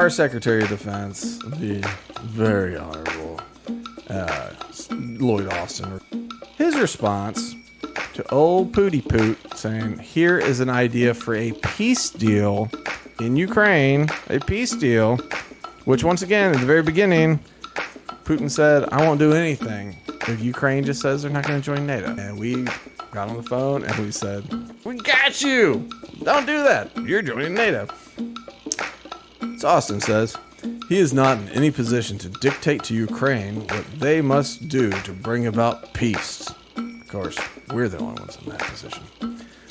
Our Secretary of Defense, the very honorable Lloyd Austin, his response to old Pooty Poot saying, here is an idea for a peace deal in Ukraine, a peace deal, which once again, at the very beginning, Putin said, I won't do anything if Ukraine just says they're not going to join NATO. And we got on the phone and we said, we got you. Don't do that. You're joining NATO. So Austin says, he is not in any position to dictate to Ukraine what they must do to bring about peace. Of course, we're the only ones in that position.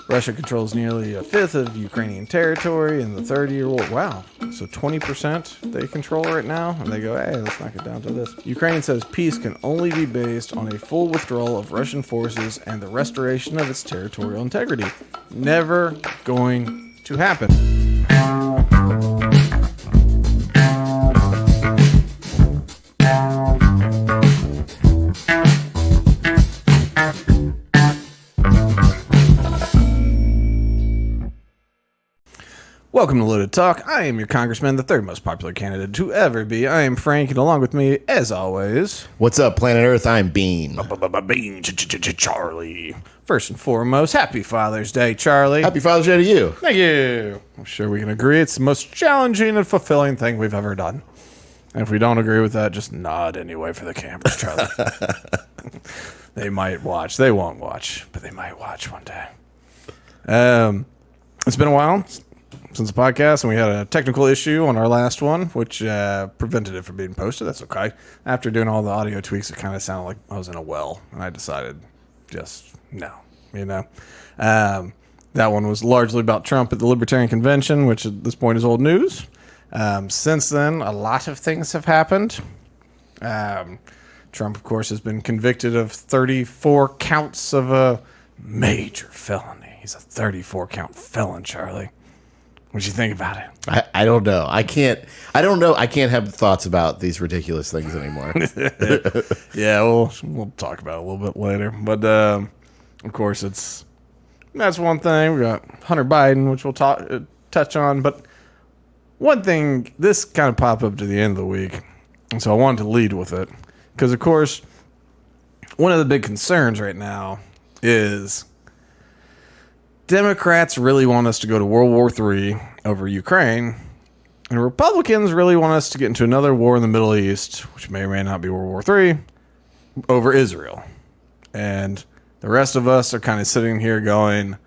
Russia controls nearly a fifth of Ukrainian territory in the 30-year-old. Wow. So 20% they control right now. And they go, hey, let's knock it down to this. Ukraine says peace can only be based on a full withdrawal of Russian forces and the restoration of its territorial integrity. Never going to happen. Welcome to Loaded Talk. I am your congressman, the third most popular candidate to ever be. I am Frank, and along with me, as always... What's up, planet Earth? I'm Bean. Bean, Charlie. First and foremost, happy Father's Day, Charlie. Happy Father's Day to you. Thank you. I'm sure we can agree it's the most challenging and fulfilling thing we've ever done. And if we don't agree with that, just nod anyway for the cameras, Charlie. They might watch. They won't watch, but they might watch one day. It's been a while since the podcast, and we had a technical issue on our last one, which prevented it from being posted. That's okay. After doing all the audio tweaks, it kind of sounded like I was in a well, and I decided just no, that one was largely about Trump at the Libertarian Convention, which at this point is old news. Since then, a lot of things have happened. Trump, of course, has been convicted of 34 counts of a major felony. He's a 34-count felon, Charlie. What'd you think about it? I don't know. I can't have thoughts about these ridiculous things anymore. Yeah, we'll talk about it a little bit later. But, of course, that's one thing. We got Hunter Biden, which we'll touch on. But one thing, this kind of popped up to the end of the week, and so I wanted to lead with it. Because, of course, one of the big concerns right now is... Democrats really want us to go to World War III over Ukraine, and Republicans really want us to get into another war in the Middle East, which may or may not be World War III, over Israel. And the rest of us are kind of sitting here going,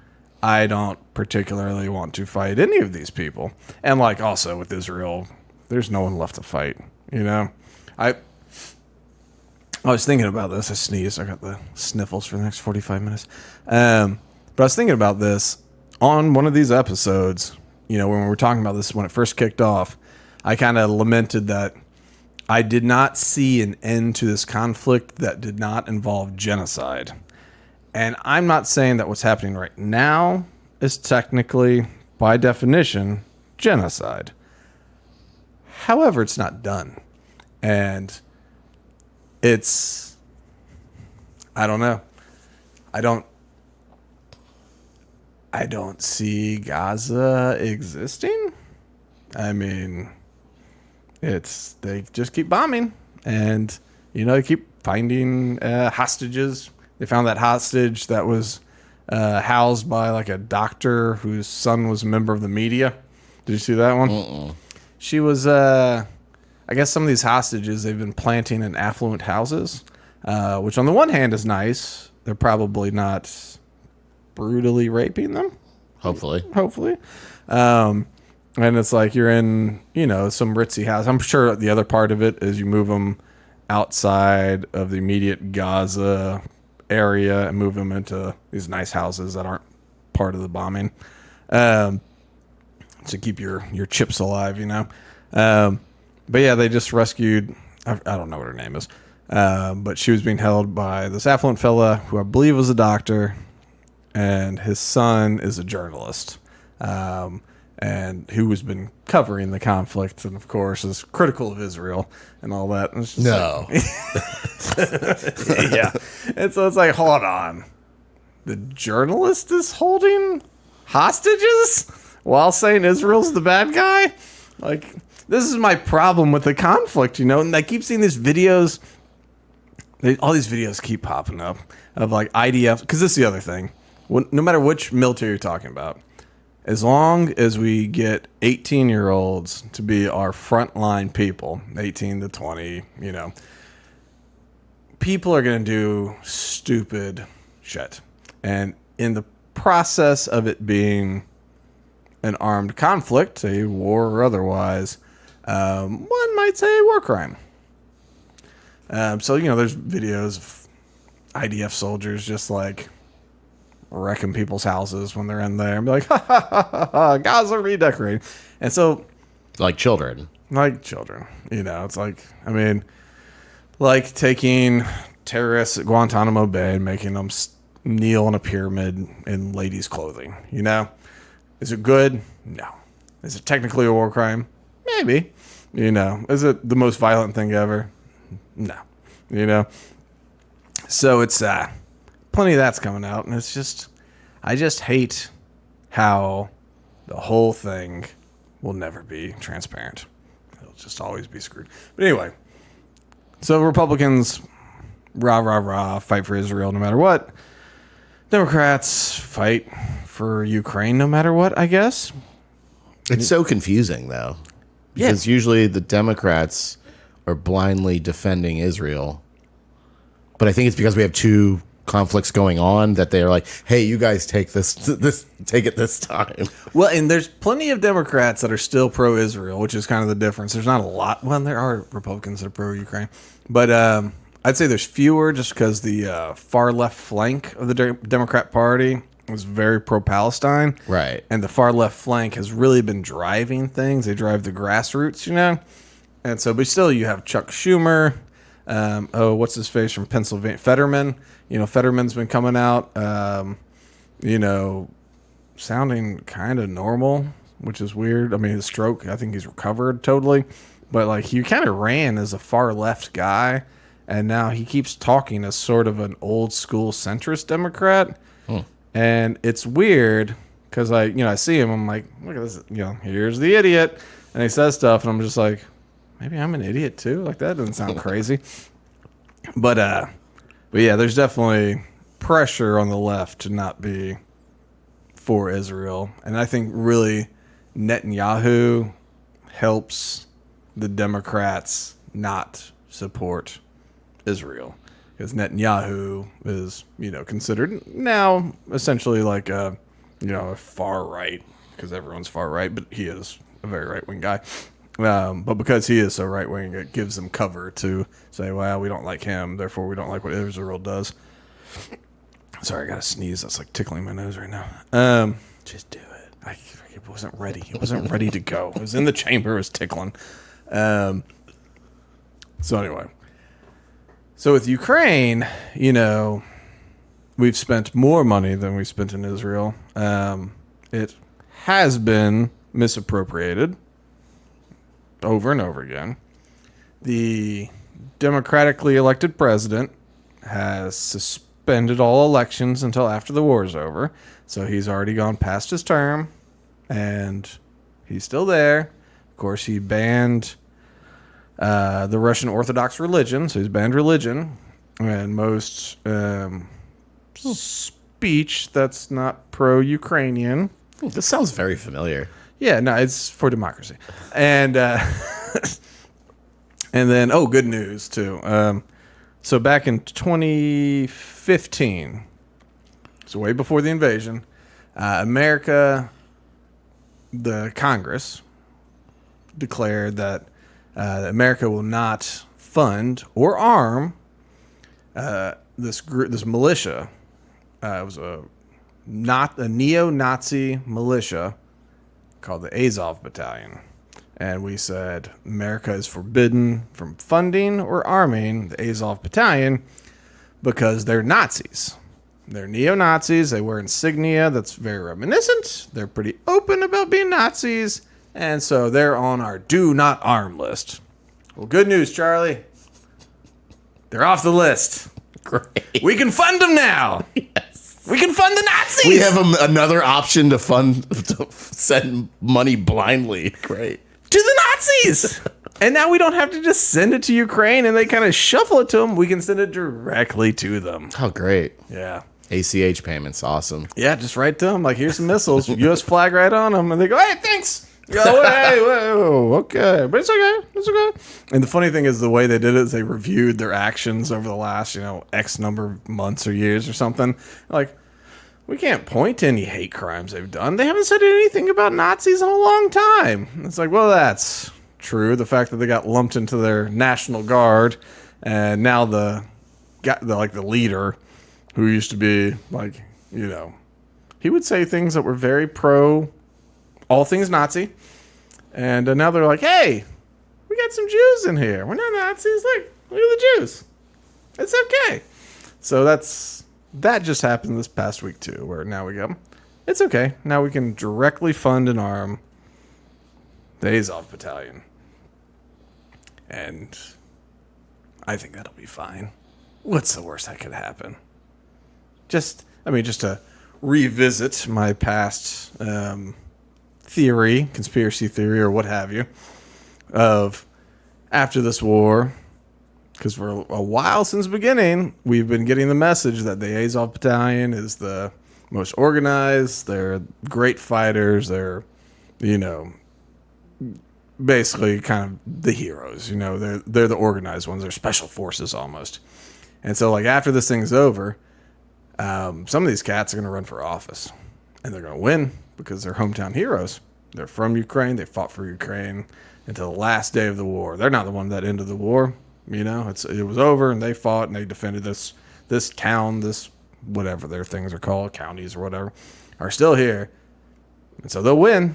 I don't particularly want to fight any of these people. And like also with Israel, there's no one left to fight, I was thinking about this. I sneezed. I got the sniffles for the next 45 minutes. But I was thinking about this on one of these episodes, when we were talking about this when it first kicked off. I kind of lamented that I did not see an end to this conflict that did not involve genocide. And I'm not saying that what's happening right now is technically, by definition, genocide. However, it's not done. And I don't know. I don't see Gaza existing. I mean, they just keep bombing, and they keep finding hostages. They found that hostage that was housed by like a doctor whose son was a member of the media. Did you see that one? Uh-uh. She was, I guess some of these hostages they've been planting in affluent houses, which on the one hand is nice. They're probably not brutally raping them, hopefully. And it's like you're in some ritzy house. I'm sure the other part of it is you move them outside of the immediate Gaza area and move them into these nice houses that aren't part of the bombing, to keep your chips alive, but yeah, they just rescued, I don't know what her name is, but she was being held by this affluent fella who I believe was a doctor, and his son is a journalist, and who has been covering the conflict, and of course is critical of Israel and all that. And it's just yeah. And so it's like, hold on, the journalist is holding hostages while saying Israel's the bad guy? Like, this is my problem with the conflict, and I keep seeing these videos. All these videos keep popping up of like IDF, because this is the other thing. No matter which military you're talking about, as long as we get 18-year-olds to be our frontline people, 18 to 20, people are going to do stupid shit. And in the process of it being an armed conflict, a war or otherwise, one might say war crime. So, there's videos of IDF soldiers just like wrecking people's houses when they're in there and be like, ha ha ha ha, ha, Gaza redecorating. And so, Like children. It's like taking terrorists at Guantanamo Bay and making them kneel in a pyramid in ladies' clothing. Is it good? No. Is it technically a war crime? Maybe. Is it the most violent thing ever? No. So it's plenty of that's coming out, and it's just, I just hate how the whole thing will never be transparent. It'll just always be screwed. But anyway, so Republicans, rah, rah, rah, fight for Israel no matter what. Democrats fight for Ukraine no matter what, I guess. It's so confusing, though. Because usually the Democrats are blindly defending Israel. But I think it's because we have two conflicts going on that they are like, hey, you guys take take it this time. Well, and there's plenty of Democrats that are still pro-Israel, which is kind of the difference. There's not a lot. Well, there are Republicans that are pro-Ukraine. But I'd say there's fewer just because the far left flank of the Democrat Party was very pro-Palestine. Right. And the far left flank has really been driving things. They drive the grassroots, And so, but still, you have Chuck Schumer. What's his face from Pennsylvania? Fetterman. Fetterman's been coming out, sounding kind of normal, which is weird. I mean, his stroke, I think he's recovered totally. But, like, he kind of ran as a far left guy. And now he keeps talking as sort of an old school centrist Democrat. And it's weird because I see him. I'm like, look at this. Here's the idiot. And he says stuff. And I'm just like, maybe I'm an idiot too. Like, that doesn't sound crazy. But yeah, there's definitely pressure on the left to not be for Israel. And I think really Netanyahu helps the Democrats not support Israel. Because Netanyahu is, considered now essentially like a far right, because everyone's far right, but he is a very right-wing guy. But because he is so right-wing, it gives them cover to say, well, we don't like him, therefore we don't like what Israel does. Sorry, I got to sneeze. That's like tickling my nose right now. Just do it. I wasn't ready. It wasn't ready to go. It was in the chamber. It was tickling. So anyway. So with Ukraine, we've spent more money than we spent in Israel. It has been misappropriated over and over again. The democratically elected president has suspended all elections until after the war is over. So he's already gone past his term, and he's still there. Of course, he banned the Russian Orthodox religion, so he's banned religion, and most speech that's not pro-Ukrainian. This sounds very familiar. Yeah, no, it's for democracy. And and then, good news, too. So back in 2015, so way before the invasion, America, the Congress, declared that America will not fund or arm this militia. It was a neo-Nazi militia called the Azov Battalion. And we said America is forbidden from funding or arming the Azov Battalion because they're Nazis. They're neo-Nazis. They wear insignia that's very reminiscent. They're pretty open about being Nazis. And so they're on our do not arm list. Well, good news, Charlie. They're off the list. Great. We can fund them now. Yes. We can fund the Nazis. We have another option to send money blindly. Great. to the Nazis. And now we don't have to just send it to Ukraine and they kind of shuffle it to them. We can send it directly to them. Oh, great. Yeah. ACH payments. Awesome. Yeah, just write to them. Like, here's some missiles. U.S. flag right on them. And they go, hey, thanks. You go, hey, whoa, okay. But it's okay. It's okay. And the funny thing is the way they did it is they reviewed their actions over the last, X number of months or years or something. Like, we can't point to any hate crimes they've done. They haven't said anything about Nazis in a long time. It's like, well, that's true. The fact that they got lumped into their National Guard, and now the leader, who used to be like, he would say things that were very pro all things Nazi, and now they're like, hey, we got some Jews in here. We're not Nazis. Look at the Jews. It's okay. So that just happened this past week too, where now we go, it's okay. Now we can directly fund and arm the Azov Battalion. And I think that'll be fine. What's the worst that could happen? Just to revisit my past conspiracy theory, or what have you, of after this war, because for a while since the beginning, we've been getting the message that the Azov Battalion is the most organized. They're great fighters. They're, basically kind of the heroes. They're the organized ones. They're special forces almost. And so, like, after this thing's over, some of these cats are going to run for office, and they're going to win because they're hometown heroes. They're from Ukraine. They fought for Ukraine until the last day of the war. They're not the one that ended the war. It was over, and they fought, and they defended this town, this whatever their things are called, counties or whatever, are still here. And so they'll win.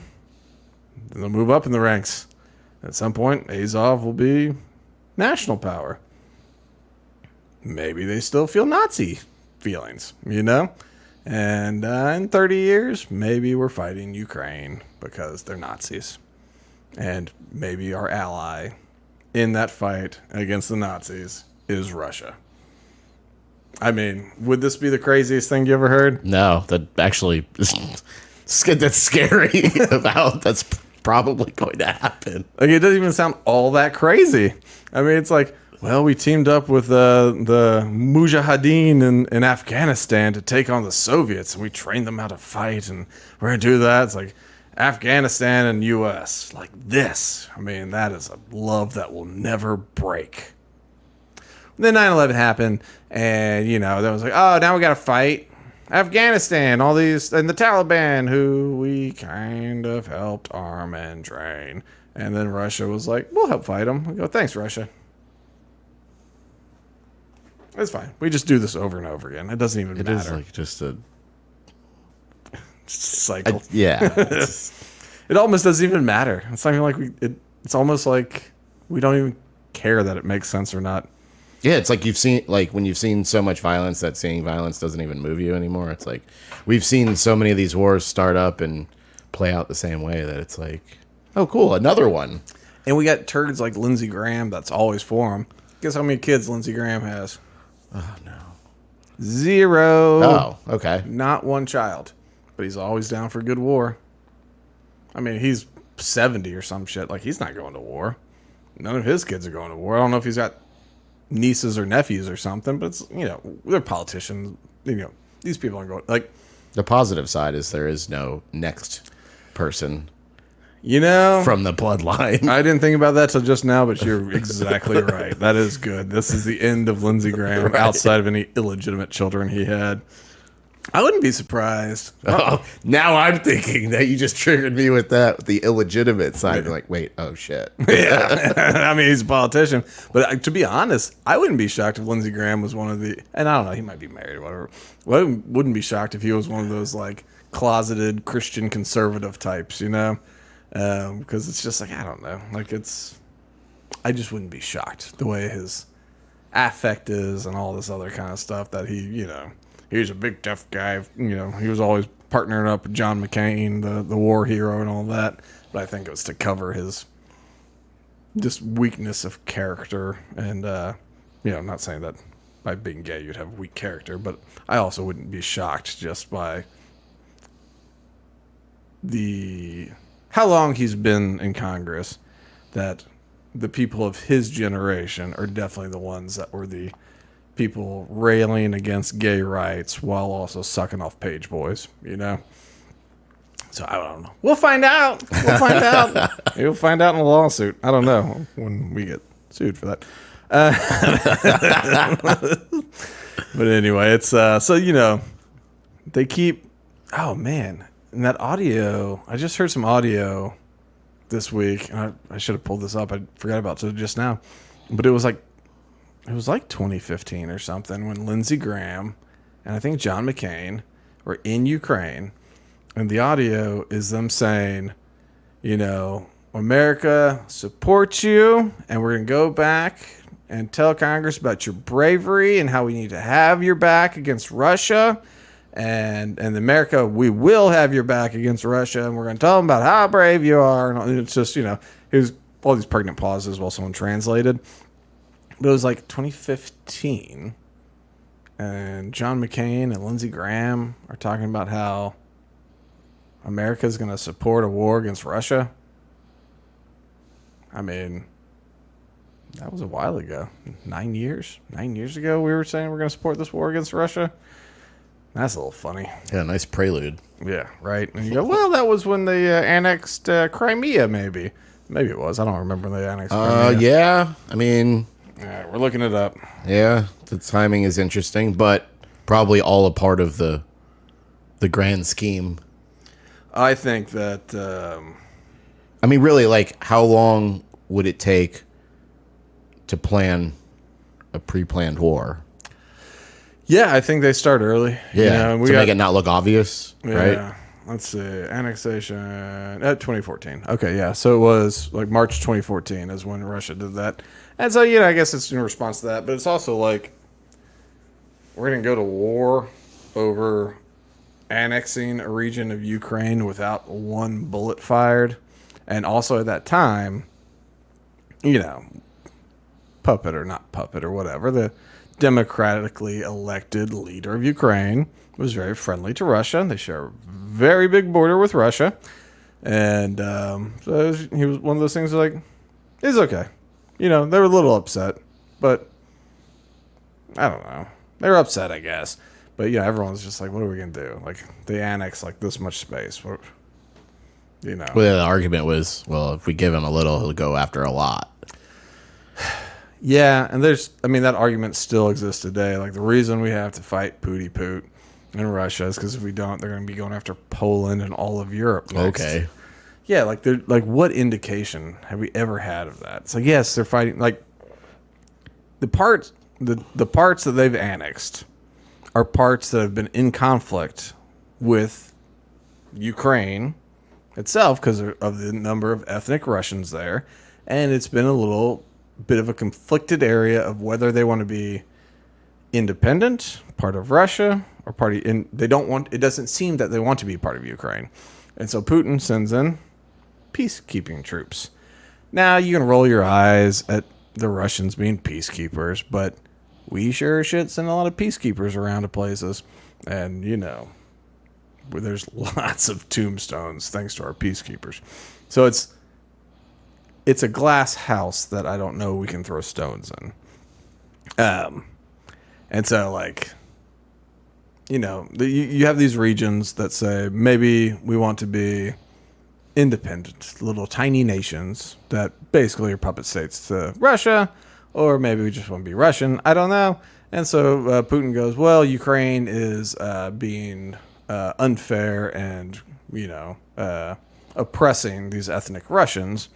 Then they'll move up in the ranks. At some point, Azov will be national power. Maybe they still feel Nazi feelings, And in 30 years, maybe we're fighting Ukraine because they're Nazis. And maybe our ally in that fight against the Nazis is Russia. I mean, would this be the craziest thing you ever heard? No, that actually that's scary about that's probably going to happen. Like, it doesn't even sound all that crazy. I mean, it's like, well, we teamed up with the Mujahideen in Afghanistan to take on the Soviets, and we trained them how to fight, and we're going to do that. It's like Afghanistan and U.S. like this. I mean, that is a love that will never break. Then 9/11 happened, and, there was like, oh, now we got to fight Afghanistan, all these, and the Taliban, who we kind of helped arm and train. And then Russia was like, we'll help fight them. We go, thanks, Russia. It's fine. We just do this over and over again. It doesn't even matter. It is like just a cycle. Yeah. It almost doesn't even matter. It's not even like it's almost like we don't even care that it makes sense or not. Yeah, it's like when you've seen so much violence that seeing violence doesn't even move you anymore. It's like we've seen so many of these wars start up and play out the same way that it's like, oh, cool, another one. And we got turds like Lindsey Graham that's always for him. Guess how many kids Lindsey Graham has? Oh, no. 0. Oh, okay. Not one child. But he's always down for a good war. I mean, he's 70 or some shit. Like, he's not going to war. None of his kids are going to war. I don't know if he's got nieces or nephews or something, but it's, they're politicians. These people aren't going. Like, the positive side is there is no next person from the bloodline. I didn't think about that till just now, but you're exactly right. That is good. This is the end of Lindsey Graham outside of any illegitimate children he had. I wouldn't be surprised. Oh, now I'm thinking that you just triggered me with the illegitimate side. Yeah. Like, wait, oh shit. Yeah. I mean, he's a politician. But to be honest, I wouldn't be shocked if Lindsey Graham was one of the, and I don't know, he might be married or whatever. Well, I wouldn't be shocked if he was one of those like closeted Christian conservative types, because it's just like, I don't know. Like, I just wouldn't be shocked the way his affect is and all this other kind of stuff that he's a big tough guy. He was always partnering up with John McCain, the war hero and all that. But I think it was to cover his just weakness of character. And, I'm not saying that by being gay you'd have weak character, but I also wouldn't be shocked just by how long he's been in Congress that the people of his generation are definitely the ones that were the people railing against gay rights while also sucking off page boys, So I don't know. We'll find out. We'll find out. You'll find out in a lawsuit. I don't know when we get sued for that. But anyway, it's they keep. Oh man, and that audio. I just heard some audio this week, and I should have pulled this up. I forgot about it just now, but it was like 2015 or something when Lindsey Graham and I think John McCain were in Ukraine, and the audio is them saying, America supports you, and we're gonna go back and tell Congress about your bravery and how we need to have your back against Russia. And America, we will have your back against Russia, and we're going to tell them about how brave you are. And it's just, it was all these pregnant pauses while someone translated. But it was like 2015, and John McCain and Lindsey Graham are talking about how America is going to support a war against Russia. I mean, that was a while ago. 9 years? 9 years ago, we were saying we're going to support this war against Russia. That's a little funny. Yeah, nice prelude. Yeah, right. And you go, well, that was when they annexed Crimea, maybe. Maybe it was. I don't remember when they annexed Crimea. Yeah. I mean... All right, we're looking it up. Yeah, the timing is interesting, but probably all a part of the grand scheme. I think that... I mean, really, like, how long would it take to plan a pre-planned war? Yeah, I think they start early. Yeah, to make it not look obvious, right? Yeah. Let's see. Annexation at 2014. Okay, yeah. So it was like March 2014 is when Russia did that. And so, I guess it's in response to that. But it's also like we're going to go to war over annexing a region of Ukraine without one bullet fired. And also at that time, puppet or not puppet or whatever, the democratically elected leader of Ukraine was very friendly to Russia. They share a very big border with Russia. And so he was one of those things like, it's okay. They were a little upset, but I don't know. They were upset, I guess. But, everyone's just like, what are we going to do? Like, they annex like this much space. What, Well, the argument was, well, if we give him a little, he'll go after a lot. Yeah, and that argument still exists today. Like, the reason we have to fight Pooty Poot in Russia is because if we don't, they're going to be going after Poland and all of Europe next. Okay. Yeah, like what indication have we ever had of that? It's like, yes, they're fighting. Like, the parts that they've annexed are parts that have been in conflict with Ukraine itself because of the number of ethnic Russians there, and it's been a little bit of a conflicted area of whether they want to be independent, part of Russia, or they don't want. It doesn't seem that they want to be part of Ukraine, and so Putin sends in peacekeeping troops. Now you can roll your eyes at the Russians being peacekeepers, but we sure should send a lot of peacekeepers around to places, and there's lots of tombstones thanks to our peacekeepers. So it's a glass house that I don't know we can throw stones in. And so, like, you have these regions that say maybe we want to be independent, little tiny nations that basically are puppet states to Russia, or maybe we just want to be Russian. I don't know. And so Putin goes, well, Ukraine is being unfair and, oppressing these ethnic Russians.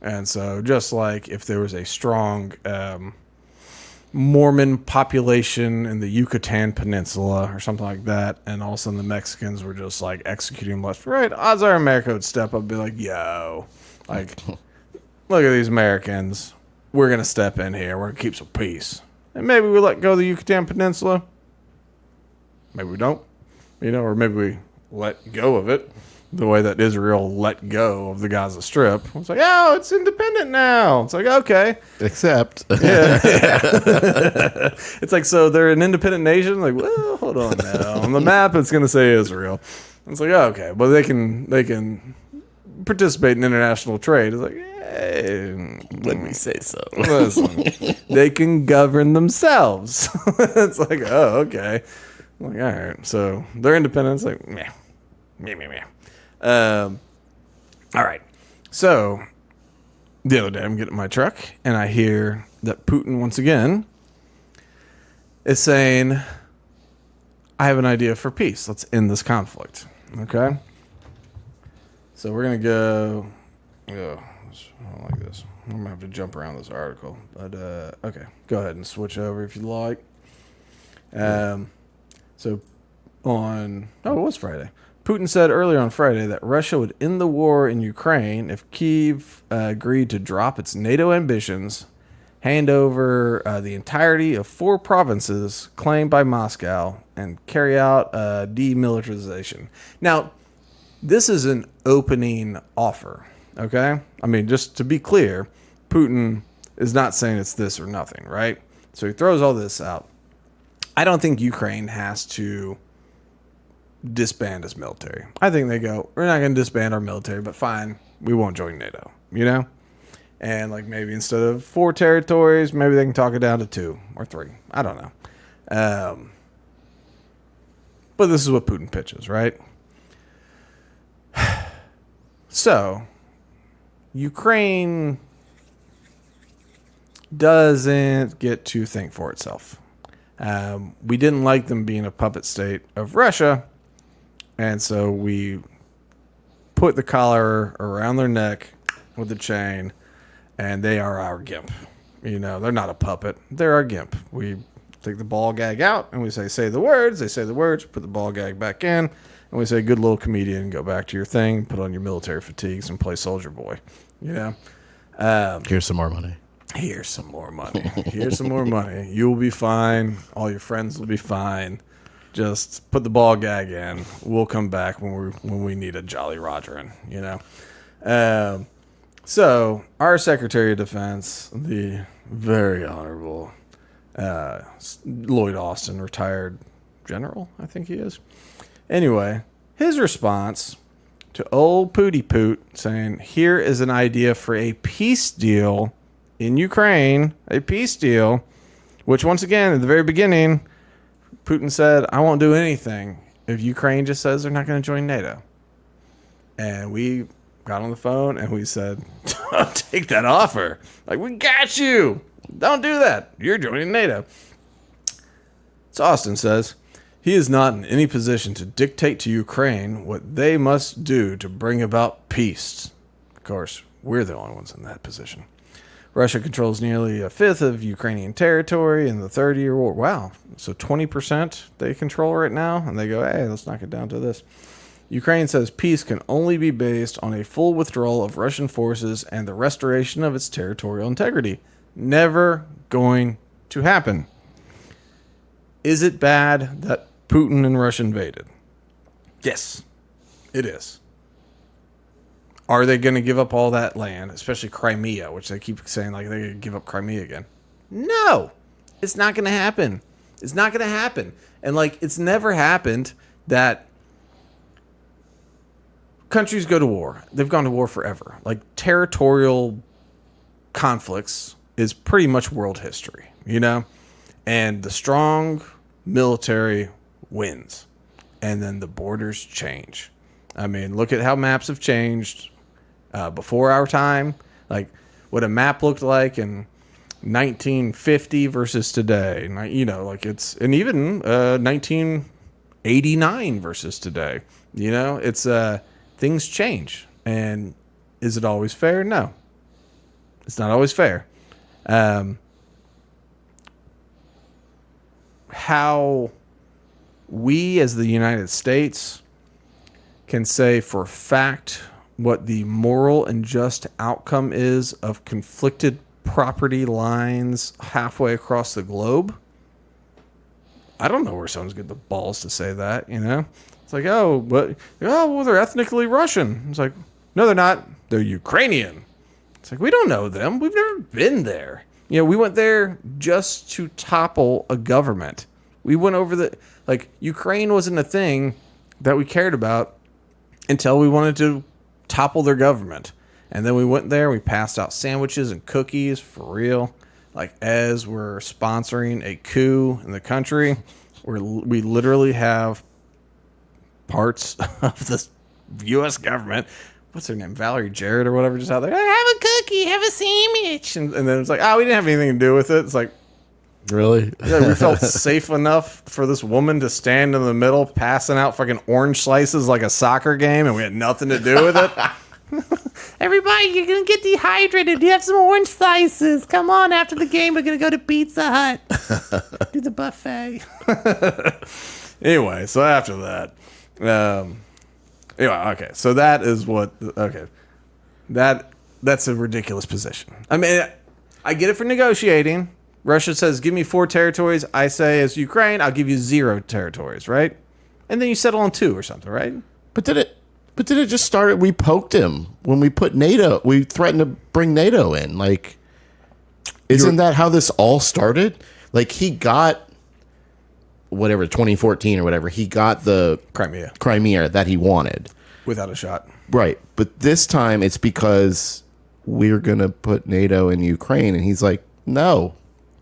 And so just like if there was a strong Mormon population in the Yucatan Peninsula or something like that, and all of a sudden the Mexicans were just like executing left and right, odds are America would step up and be like, yo, like, look at these Americans. We're going to step in here. We're going to keep some peace. And maybe we let go of the Yucatan Peninsula. Maybe we don't. Or maybe we let go of it the way that Israel let go of the Gaza Strip. It's like, oh, it's independent now. It's like, okay. Except. Yeah. It's like, so they're an independent nation? Like, well, hold on now. On the map, it's going to say Israel. It's like, okay. But they can participate in international trade. It's like, hey, Let me say so. listen, they can govern themselves. It's like, oh, okay. I'm like, all right. So their independence, like, meh. All right. So the other day, I'm getting in my truck, and I hear that Putin, once again, is saying, I have an idea for peace. Let's end this conflict. Okay? So we're going to go... I don't like this. I'm going to have to jump around this article. But, okay. Go ahead and switch over if you'd like. So on... Oh, it was Friday. Putin said earlier on Friday that Russia would end the war in Ukraine if Kyiv agreed to drop its NATO ambitions, hand over the entirety of 4 provinces claimed by Moscow, and carry out demilitarization. Now, this is an opening offer, okay? I mean, just to be clear, Putin is not saying it's this or nothing, right? So he throws all this out. I don't think Ukraine has to disband its military. I think they go, we're not going to disband our military, but fine, we won't join NATO, you know? And like maybe instead of 4 territories, maybe they can talk it down to 2 or 3. I don't know. But this is what Putin pitches, right? So, Ukraine doesn't get to think for itself. We didn't like them being a puppet state of Russia, and so we put the collar around their neck with the chain, and they are our gimp. You know, they're not a puppet. They're our gimp. We take the ball gag out, and we say the words. They say the words, put the ball gag back in, and we say, good little comedian, go back to your thing, put on your military fatigues, and play soldier boy. You know? Here's some more money. Here's some more money. Here's some more money. You will be fine. All your friends will be fine. Just put the ball gag in. We'll come back when we need a Jolly Rogerin, you know? So, our Secretary of Defense, the very honorable Lloyd Austin, retired general, I think he is. Anyway, his response to old Pooty Poot saying, here is an idea for a peace deal in Ukraine, a peace deal, which once again, at the very beginning, Putin said, I won't do anything if Ukraine just says they're not going to join NATO. And we got on the phone and we said, don't take that offer. Like, we got you. Don't do that. You're joining NATO. So Austin says, he is not in any position to dictate to Ukraine what they must do to bring about peace. Of course, we're the only ones in that position. Russia controls nearly a fifth of Ukrainian territory in the 30-year war. Wow. So 20% they control right now, and they go, hey, let's knock it down to this. Ukraine says peace can only be based on a full withdrawal of Russian forces and the restoration of its territorial integrity. Never going to happen. Is it bad that Putin and Russia invaded? Yes, it is. Are they going to give up all that land, especially Crimea, which they keep saying like they're going to give up Crimea again? No, it's not going to happen. It's not going to happen. And like, it's never happened that countries go to war. They've gone to war forever. Like, territorial conflicts is pretty much world history, you know? And the strong military wins. And then the borders change. I mean, look at how maps have changed before our time. Like, what a map looked like in 1950 versus today. You know, like it's... And even 1989 versus today. You know, it's... things change. And is it always fair? No. It's not always fair. How we as the United States can say for a fact what the moral and just outcome is of conflicted property lines halfway across the globe. I don't know where someone's getting the balls to say that, you know? It's like, well, they're ethnically Russian. It's like, no, they're not. They're Ukrainian. It's like, we don't know them. We've never been there. You know, we went there just to topple a government. We went over Ukraine wasn't a thing that we cared about until we wanted to topple their government. And then we went there, we passed out sandwiches and cookies for real. Like, as we're sponsoring a coup in the country, we literally have parts of the U.S. government. What's her name? Valerie Jarrett or whatever, just out there. Have a cookie, have a sandwich. And then it's like, we didn't have anything to do with it. It's like, Really? yeah, we felt safe enough for this woman to stand in the middle passing out fucking orange slices like a soccer game, and we had nothing to do with it. Everybody, you're going to get dehydrated. You have some orange slices. Come on, after the game, we're going to go to Pizza Hut. Do the buffet. Anyway, so after that. Anyway, okay. So that is what... Okay. That's a ridiculous position. I mean, I get it for negotiating. Russia says, give me 4 territories. I say, as Ukraine, I'll give you 0 territories, right? And then you settle on 2 or something, right? But did it just start? We poked him when we put NATO. We threatened to bring NATO in. Like, isn't that how this all started? Like, he got whatever 2014 or whatever. He got the Crimea that he wanted without a shot, right? But this time it's because we're gonna put NATO in Ukraine, and he's like, no.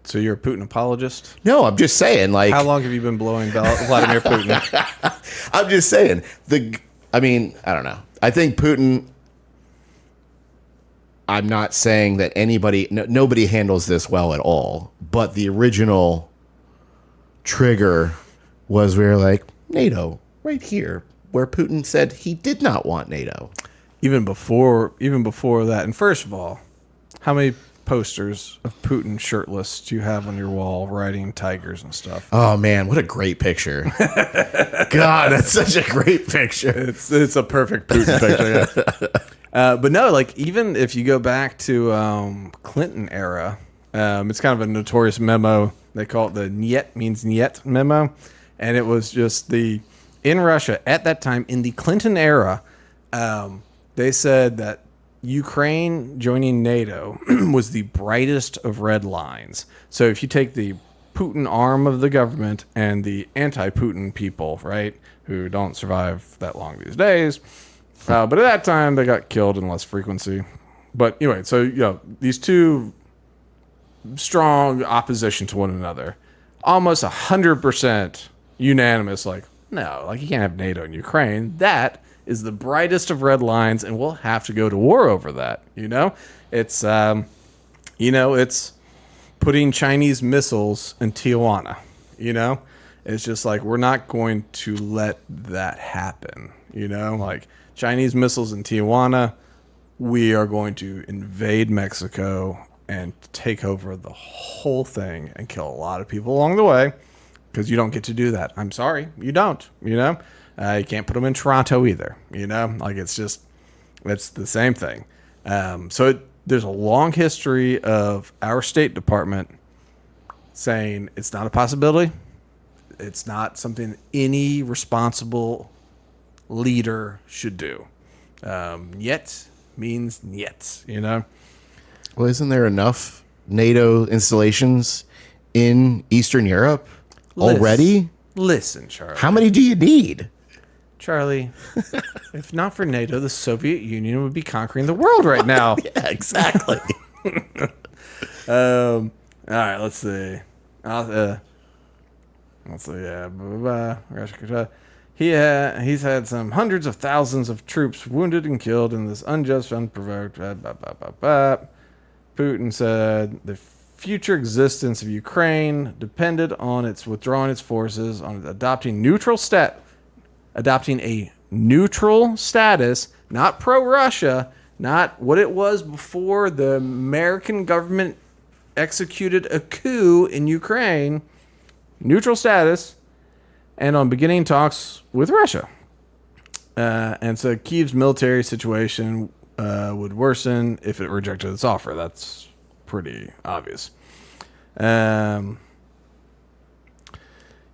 So you're a Putin apologist? No, I'm just saying. Like, how long have you been blowing Vladimir Putin? I'm just saying. I mean, I don't know. I think Putin. I'm not saying that nobody handles this well at all. But the original trigger was we were like, NATO right here, where Putin said he did not want NATO. Even before that. And first of all, how many posters of Putin shirtless do you have on your wall riding tigers and stuff? Oh man, what a great picture. God, that's such a great picture. It's a perfect Putin picture. Yeah. But no, like, even if you go back to Clinton era, it's kind of a notorious memo. They call it the Niet means Niet memo. And it was just in Russia at that time, in the Clinton era, they said that Ukraine joining NATO was the brightest of red lines. So if you take the Putin arm of the government and the anti-Putin people, right, who don't survive that long these days, but at that time they got killed in less frequency. But anyway, so these two strong opposition to one another, almost 100% unanimous. Like, no, like, you can't have NATO in Ukraine. That is the brightest of red lines, and we'll have to go to war over that. It's it's putting Chinese missiles in Tijuana. It's just like, we're not going to let that happen. Like, Chinese missiles in Tijuana, we are going to invade Mexico and take over the whole thing and kill a lot of people along the way, because you don't get to do that. I'm sorry, you don't. You can't put them in Toronto either. Like, it's the same thing. There's a long history of our State Department saying it's not a possibility. It's not something any responsible leader should do. Niet means niet, Well, isn't there enough NATO installations in Eastern Europe already? Listen, Charlie. How many do you need? Charlie, if not for NATO, the Soviet Union would be conquering the world right now. Yeah, exactly. All right, let's see. Let's see. Yeah. He's had some hundreds of thousands of troops wounded and killed in this unjust, unprovoked. Putin said the future existence of Ukraine depended on its withdrawing its forces, on adopting a neutral status, not pro-Russia, not what it was before the American government executed a coup in Ukraine. Neutral status, and on beginning talks with Russia. And so Kyiv's military situation would worsen if it rejected its offer. That's pretty obvious.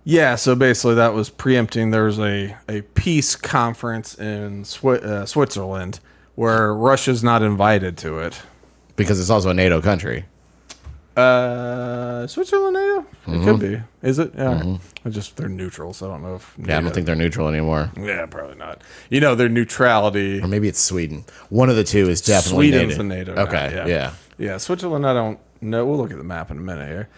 Yeah, so basically that was preempting. There was a peace conference in Switzerland where Russia's not invited to it. Because it's also a NATO country. Switzerland NATO? It could be. Is it? Yeah. They're neutral, so I don't know if. Yeah, I don't think they're neutral anymore. Yeah, probably not. Their neutrality. Or maybe it's Sweden. One of the two is definitely Sweden's NATO. the NATO. Okay, now, yeah. Yeah, Switzerland, I don't know. We'll look at the map in a minute here.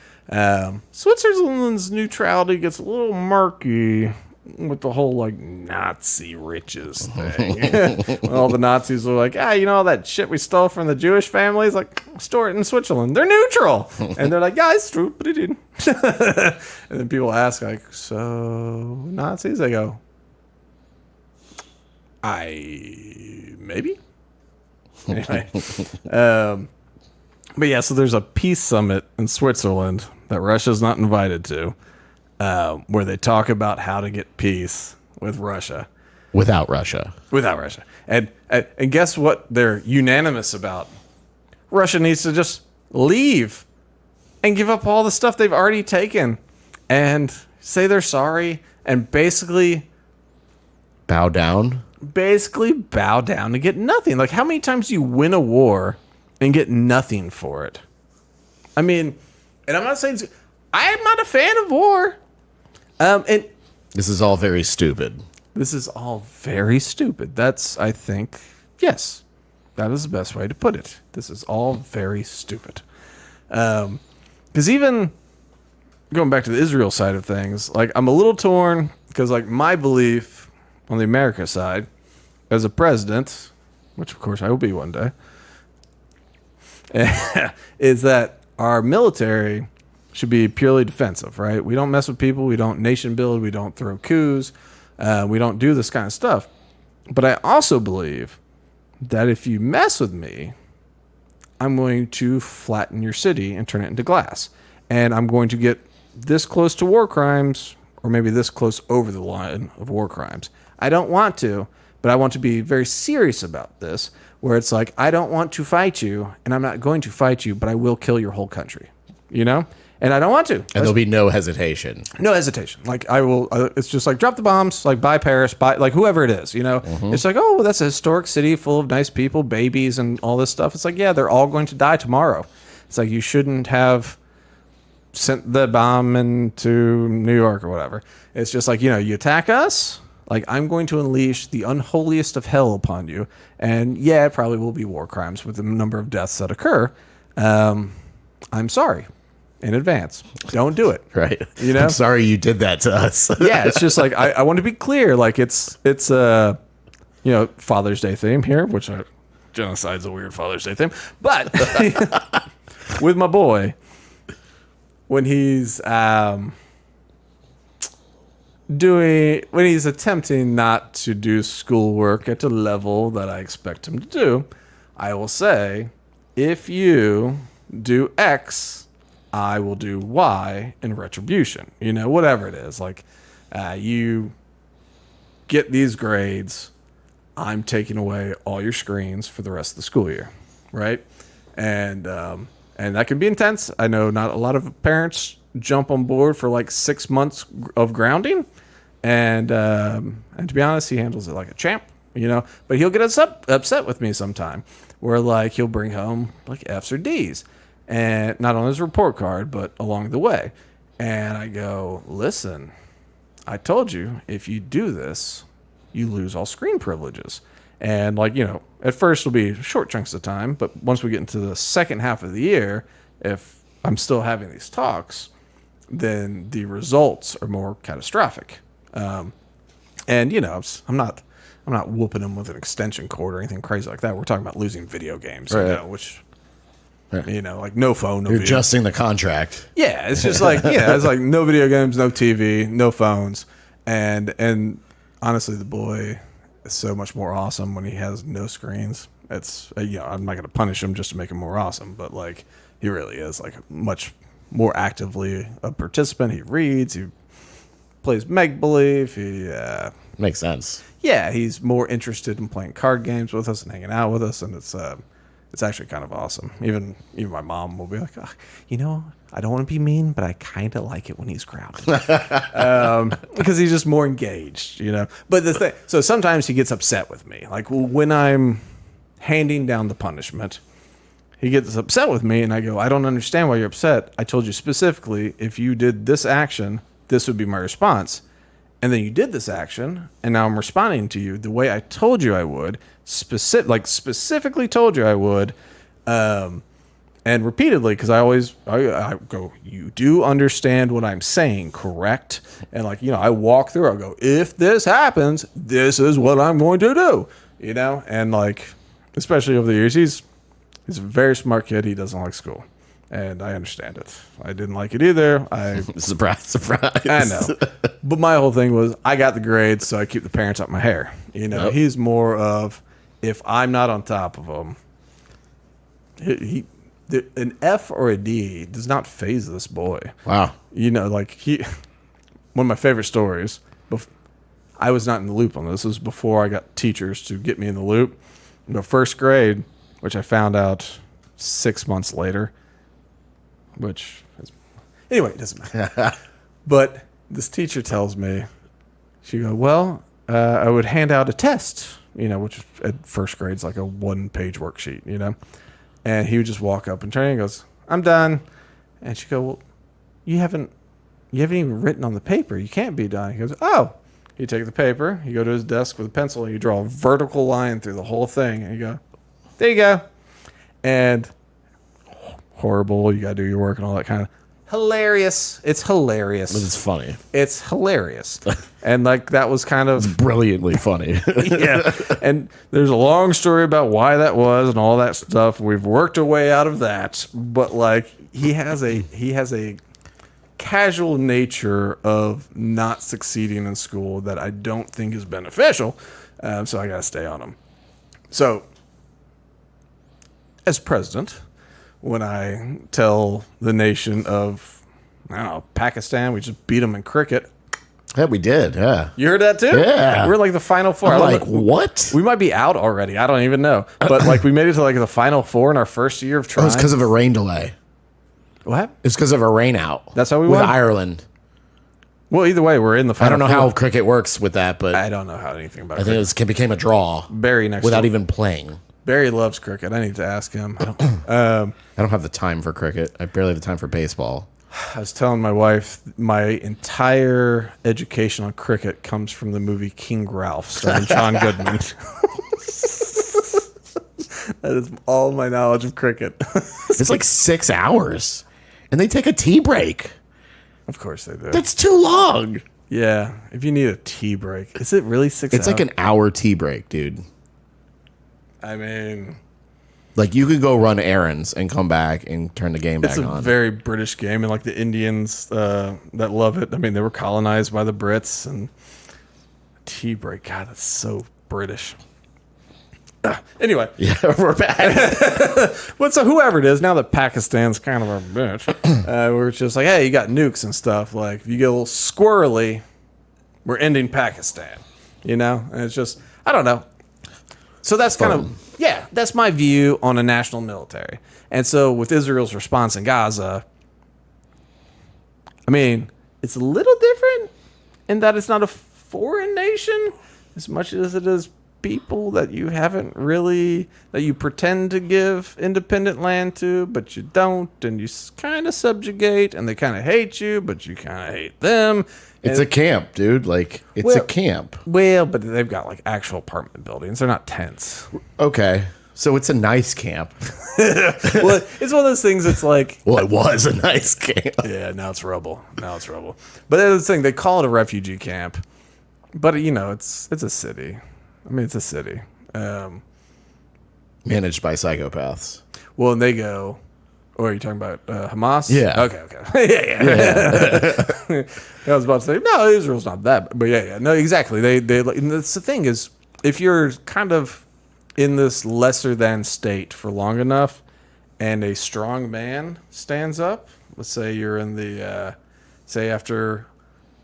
Switzerland's neutrality gets a little murky with the whole, like, Nazi riches thing. When all the Nazis were like, all that shit we stole from the Jewish families, like, store it in Switzerland. They're neutral. And they're like, yeah, it's true, but it didn't. And then people ask, like, so Nazis? They go, maybe? Anyway. But yeah, so there's a peace summit in Switzerland that Russia's not invited to, where they talk about how to get peace with Russia. Without Russia. And guess what they're unanimous about? Russia needs to just leave and give up all the stuff they've already taken and say they're sorry and basically bow down and get nothing. Like, how many times do you win a war and get nothing for it? I mean, and I'm not saying I'm not a fan of war. And this is all very stupid. That's, I think, yes, that is the best way to put it. This is all very stupid. Because even going back to the Israel side of things, like, I'm a little torn because, like, my belief on the America side as a president, which of course I will be one day, is that our military should be purely defensive, right? We don't mess with people. We don't nation build. We don't throw coups. We don't do this kind of stuff. But I also believe that if you mess with me, I'm going to flatten your city and turn it into glass. And I'm going to get this close to war crimes, or maybe this close over the line of war crimes. I don't want to, but I want to be very serious about this, where it's like, I don't want to fight you, and I'm not going to fight you, but I will kill your whole country, And I don't want to. And there'll be no hesitation. No hesitation. Like, I will, it's just like, drop the bombs, like, buy Paris, buy, like, whoever it is, It's like, oh, well, that's a historic city full of nice people, babies, and all this stuff. It's like, yeah, they're all going to die tomorrow. It's like, you shouldn't have sent the bomb into New York or whatever. It's just like, you attack us, like, I'm going to unleash the unholiest of hell upon you. And yeah, it probably will be war crimes with the number of deaths that occur. I'm sorry in advance. Don't do it. Right. I'm sorry you did that to us. Yeah, it's just like, I want to be clear. Like, it's Father's Day theme here, which genocide's a weird Father's Day theme. But with my boy, when he's when he's attempting not to do schoolwork at the level that I expect him to do, I will say, if you do X, I will do Y in retribution. Whatever it is. Like, you get these grades, I'm taking away all your screens for the rest of the school year, right? And that can be intense. I know not a lot of parents jump on board for like 6 months of grounding, and to be honest, he handles it like a champ, But he'll get upset with me sometime, where like he'll bring home like F's or D's, and not on his report card, but along the way. And I go, listen, I told you if you do this, you lose all screen privileges. And like, at first it'll be short chunks of time, but once we get into the second half of the year, if I'm still having these talks, then the results are more catastrophic. And I'm not whooping them with an extension cord or anything crazy like that. We're talking about losing video games, right. Which, like no phone, no You're video. adjusting the contract. Yeah, it's just like, it's like no video games, no TV, no phones. And honestly, the boy is so much more awesome when he has no screens. It's, I'm not going to punish him just to make him more awesome, but like, he really is like much more actively a participant. He reads, he plays make-believe, he makes sense. Yeah, he's more interested in playing card games with us and hanging out with us, and it's actually kind of awesome. Even my mom will be like, I don't want to be mean, but I kind of like it when he's grounded. Because he's just more engaged, But the thing, so sometimes he gets upset with me. Like when I'm handing down the punishment, he gets upset with me, and I go, I don't understand why you're upset. I told you specifically, if you did this action, this would be my response. And then you did this action, and now I'm responding to you the way I told you I would, specifically told you I would, and repeatedly, because I go, you do understand what I'm saying, correct? And I walk through, I go, if this happens, this is what I'm going to do, and especially over the years, he's a very smart kid. He doesn't like school. And I understand it. I didn't like it either. Surprise. I know. But my whole thing was, I got the grades, so I keep the parents up my hair. Yep. He's more of, if I'm not on top of him, an F or a D does not faze this boy. Wow. One of my favorite stories, I was not in the loop on this. This was before I got teachers to get me in the loop. In the first grade, which I found out 6 months later, anyway, it doesn't matter. But this teacher tells me, she goes, well, I would hand out a test, which at first grade's like a 1-page worksheet, and he would just walk up and turn and goes, I'm done. And she goes, well, you haven't even written on the paper. You can't be done. He goes, oh. You take the paper, you go to his desk with a pencil, and you draw a vertical line through the whole thing, and you go, there you go. And horrible, you got to do your work and all that kind of hilarious. It's hilarious. But it's funny. It's hilarious. And that was kind of It's brilliantly funny. yeah. And there's a long story about why that was and all that stuff. We've worked our way out of that. But he has a casual nature of not succeeding in school that I don't think is beneficial. So I got to stay on him. So as president, when I tell the nation of, Pakistan, we just beat them in cricket. Yeah, we did. Yeah. You heard that too? Yeah. We're the final four. I'm what? We might be out already. I don't even know. But we made it to the final four in our first year of trying. It was because of a rain delay. What happened? It's because of a rain out. That's how we with won? Ireland. Well, either way, we're in the final I don't know four. how cricket works with that, but I don't know how anything about I think it became a draw Barry next without door. even playing. Barry loves cricket. I need to ask him. I don't have the time for cricket. I barely have the time for baseball. I was telling my wife my entire education on cricket comes from the movie King Ralph starring John Goodman. That is all my knowledge of cricket. It's 6 hours, and they take a tea break. Of course they do. That's too long. Yeah, if you need a tea break. Is it really 6 hours? It's like an hour tea break, dude. I mean, you could go run errands and come back and turn the game back on. it's a very British game, and the Indians that love it. I mean, they were colonized by the Brits, and tea break. God, that's so British. Anyway, yeah, we're back. well, so whoever it is, now that Pakistan's kind of our bitch, we're just hey, you got nukes and stuff. If you get a little squirrely, we're ending Pakistan. And it's just, I don't know. So that's kind of, that's my view on a national military. And so with Israel's response in Gaza, I mean, it's a little different in that it's not a foreign nation as much as it is people that you haven't really, that you pretend to give independent land to, but you don't, and you kind of subjugate, and they kind of hate you, but you kind of hate them. It's a camp, dude. It's a camp. Well, but they've got actual apartment buildings. They're not tents. Okay. So it's a nice camp. Well, it's one of those things. It's well, it was a nice camp. Yeah, now it's rubble. But that's the thing. They call it a refugee camp, but it's a city. I mean, it's a city. Managed by psychopaths. Well, and they go. Or are you talking about Hamas? Yeah. Okay. yeah. I was about to say, no, Israel's not that. But yeah. No, exactly. They and that's the thing is, if you're kind of in this lesser than state for long enough, and a strong man stands up, let's say you're in the, say after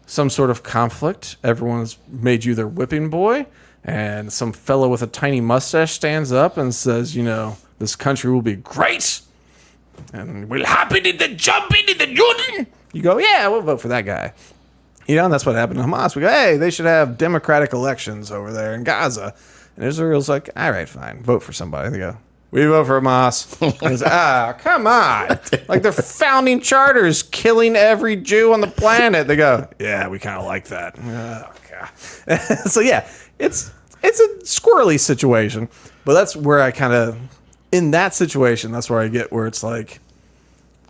some sort of conflict, everyone's made you their whipping boy, and some fellow with a tiny mustache stands up and says, this country will be great. And we'll happen in the jumping in the Jordan. You go, yeah, we'll vote for that guy. And that's what happened to Hamas. We go, hey, they should have democratic elections over there in Gaza. And Israel's like, all right, fine, vote for somebody. They go, We vote for Hamas. Come on. Like their founding charter is killing every Jew on the planet. They go, yeah, we kind of like that. Oh, God. So, yeah, it's a squirrely situation. But that's where I kind of, in that situation, that's where I get where it's like,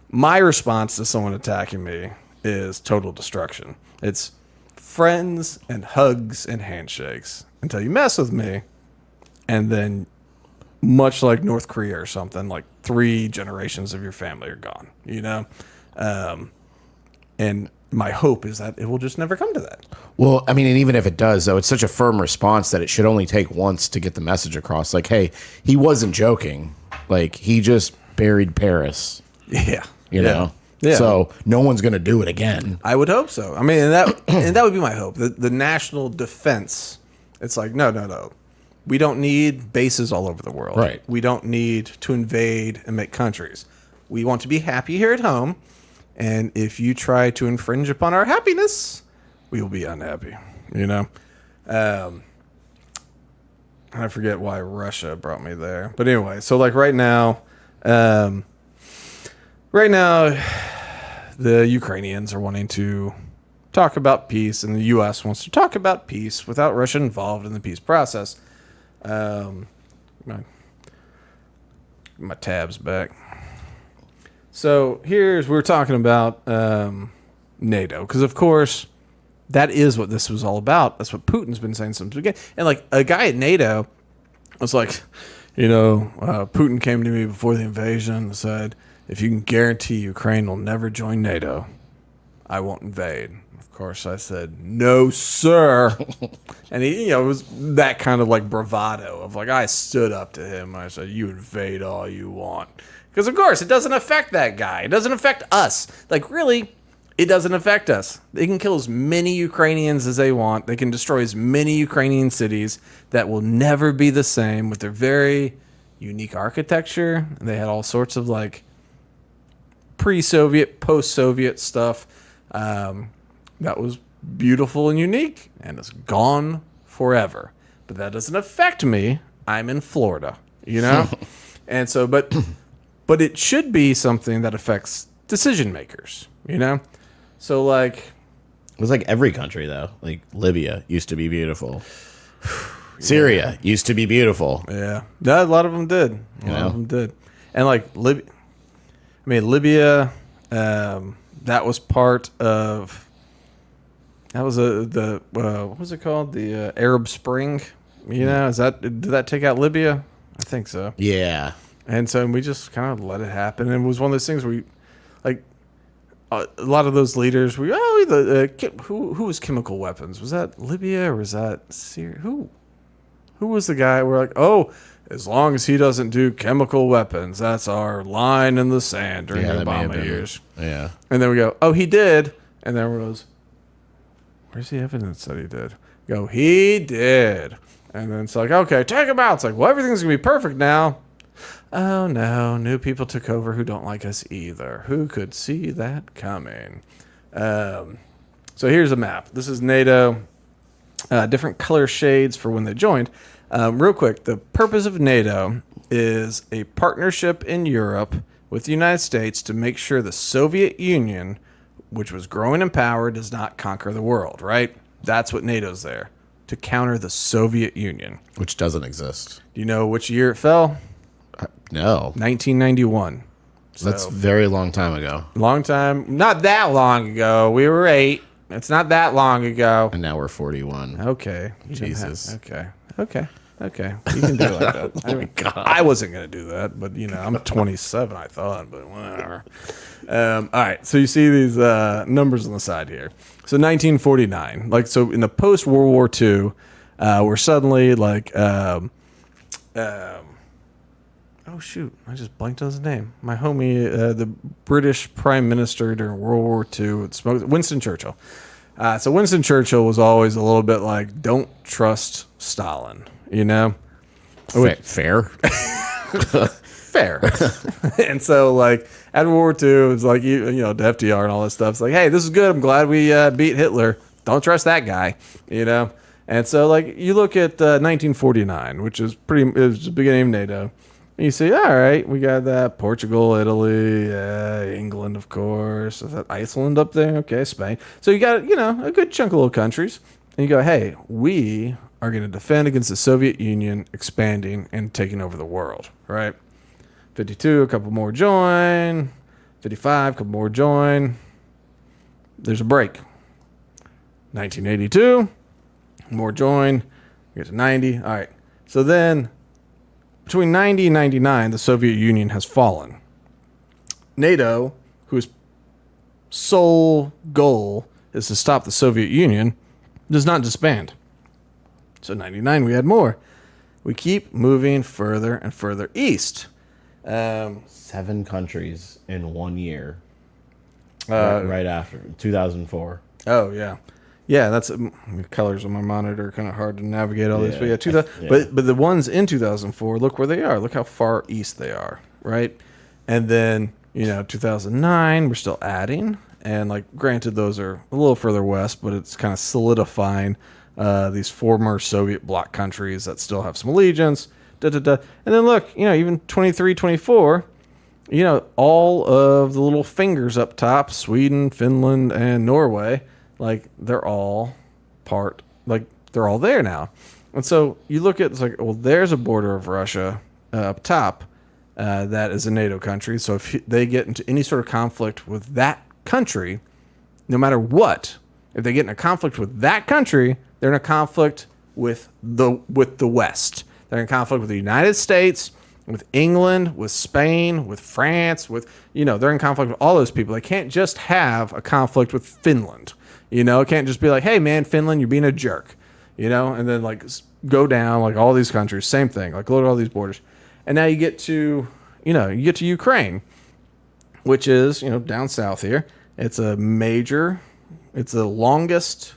my response to someone attacking me is total destruction. It's friends and hugs and handshakes until you mess with me, and then much like North Korea or something, like 3 generations of your family are gone, you know? And my hope is that it will just never come to that. Well, I mean, and even if it does, though, it's such a firm response that it should only take once to get the message across. Like, hey, he wasn't joking. Like, he just buried Paris. Yeah. You know? Yeah. So no one's going to do it again. I would hope so. I mean, and that would be my hope. The national defense, it's like, no. We don't need bases all over the world. Right. We don't need to invade and make countries. We want to be happy here at home. And if you try to infringe upon our happiness, we will be unhappy, you know? I forget why Russia brought me there. But anyway, so like right now, the Ukrainians are wanting to talk about peace, and the U.S. wants to talk about peace without Russia involved in the peace process. My tab's back. So we're talking about NATO, because of course that is what this was all about. That's what Putin's been saying since the beginning. And like a guy at NATO was like, Putin came to me before the invasion and said, if you can guarantee Ukraine will never join NATO, I won't invade. Of course, I said, no, sir. And he, it was that kind of like bravado of like, I stood up to him. I said, you invade all you want. Because, of course, it doesn't affect that guy. It doesn't affect us. Like, really, it doesn't affect us. They can kill as many Ukrainians as they want. They can destroy as many Ukrainian cities that will never be the same with their very unique architecture. They had all sorts of, like, pre-Soviet, post-Soviet stuff that was beautiful and unique, and it's gone forever. But that doesn't affect me. I'm in Florida, And so, but it should be something that affects decision makers, So, like, it was like every country, though. Like Libya used to be beautiful. Syria used to be beautiful. Yeah, a lot of them did. A lot of them did. And like Libya, that was part of. That was what was it called? The Arab Spring. Did that take out Libya? I think so. Yeah. And so we just kind of let it happen. And it was one of those things where a lot of those leaders, who was chemical weapons? Was that Libya or was that Syria? Who was the guy? We're like, as long as he doesn't do chemical weapons, that's our line in the sand during the Obama years. Yeah. And then we go, he did. And then we goes, where's the evidence that he did? Go, he did. And then it's like, okay, take him out. It's like, well, everything's going to be perfect now. Oh, no, new people took over who don't like us either. Who could see that coming? So here's a map. This is NATO. Different color shades for when they joined. Real quick, the purpose of NATO is a partnership in Europe with the United States to make sure the Soviet Union, which was growing in power, does not conquer the world, right? That's what NATO's there, to counter the Soviet Union. Which doesn't exist. Do you know which year it fell? No. 1991. That's a very long time ago. Long time. Not that long ago. We were 8. It's not that long ago. And now we're 41. Okay. Jesus. Okay. You can do it like that. I mean, God. I wasn't going to do that, but, I'm 27, I thought, but whatever. All right. So you see these numbers on the side here. So 1949. So in the post-World War II, we're suddenly like... oh, shoot. I just blanked on his name. My homie, the British Prime Minister during World War II, Winston Churchill. So Winston Churchill was always a little bit like, don't trust Stalin, Fair. Fair. And so, after World War II, it was like, the FDR and all this stuff. It's like, hey, this is good. I'm glad we beat Hitler. Don't trust that guy, And so, you look at 1949, which is it was the beginning of NATO. And you say, all right, we got that Portugal, Italy, England, of course. Is that Iceland up there? Okay, Spain. So you got, a good chunk of little countries. And you go, hey, we are going to defend against the Soviet Union expanding and taking over the world, right? 52, a couple more join. 55, a couple more join. There's a break. 1982, more join. We get to 90. All right. So then, between 90 and 99, the Soviet Union has fallen. NATO, whose sole goal is to stop the Soviet Union, does not disband. So 99, we had more. We keep moving further and further east. 7 countries in 1 year. Right after 2004. Oh, yeah. Yeah, that's the colors on my monitor are kind of hard to navigate all these. But yeah, 2000, Yeah. but the ones in 2004, look where they are. Look how far east they are, right? And then, 2009, we're still adding. And, granted, those are a little further west, but it's kind of solidifying these former Soviet bloc countries that still have some allegiance. And then look, even 23, 24, all of the little fingers up top, Sweden, Finland, and Norway, they're all they're all there now. And so you look at, there's a border of Russia up top that is a NATO country. So if they get into any sort of conflict with that country, no matter what, if they get in a conflict with that country, they're in a conflict with the West. They're in conflict with the United States, with England, with Spain, with France, they're in conflict with all those people. They can't just have a conflict with Finland. It can't just be like, hey, man, Finland, you're being a jerk. And then go down all these countries, same thing. Look at all these borders. And now you get to Ukraine, which is, down south here. It's the longest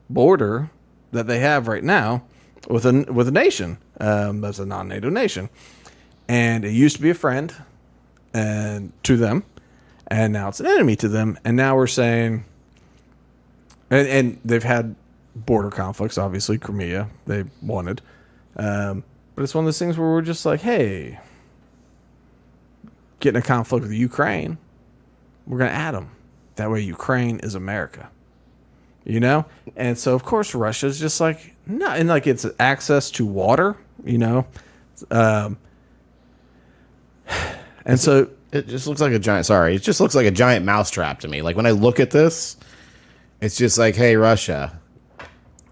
border that they have right now with a nation that's a non-NATO nation. And it used to be a friend to them, and now it's an enemy to them. And now we're saying, and they've had border conflicts, obviously, Crimea, they wanted. But it's one of those things where we're just like, hey, get in a conflict with Ukraine, we're going to add them. That way Ukraine is America. And so of course Russia's just no, and it's access to water, and so it just looks like a giant mousetrap to me. When I look at this, it's just hey, Russia,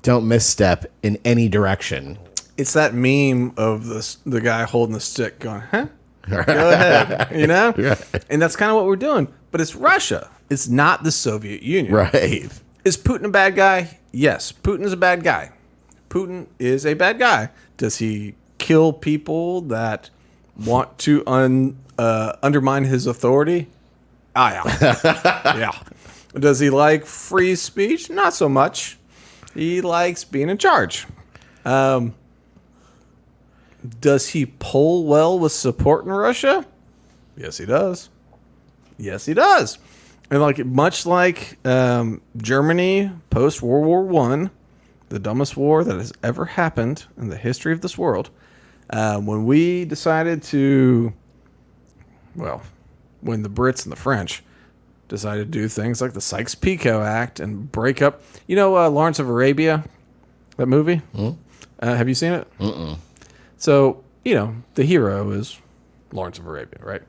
don't misstep in any direction. it's that meme of the guy holding the stick going, huh? Go ahead, Yeah. And that's kind of what we're doing. But it's Russia. It's not the Soviet Union. Right. Is Putin a bad guy? Yes, Putin is a bad guy. Putin is a bad guy. Does he kill people that want to undermine his authority? Ah, yeah. Yeah. Does he like free speech? Not so much. He likes being in charge. Does he pull well with support in Russia? Yes, he does. Yes, he does. And much like Germany post World War I, the dumbest war that has ever happened in the history of this world, when we decided to, when the Brits and the French decided to do things like the Sykes-Picot Act and break up, Lawrence of Arabia, that movie? Have you seen it? Mm-mm. So, the hero is Lawrence of Arabia, right?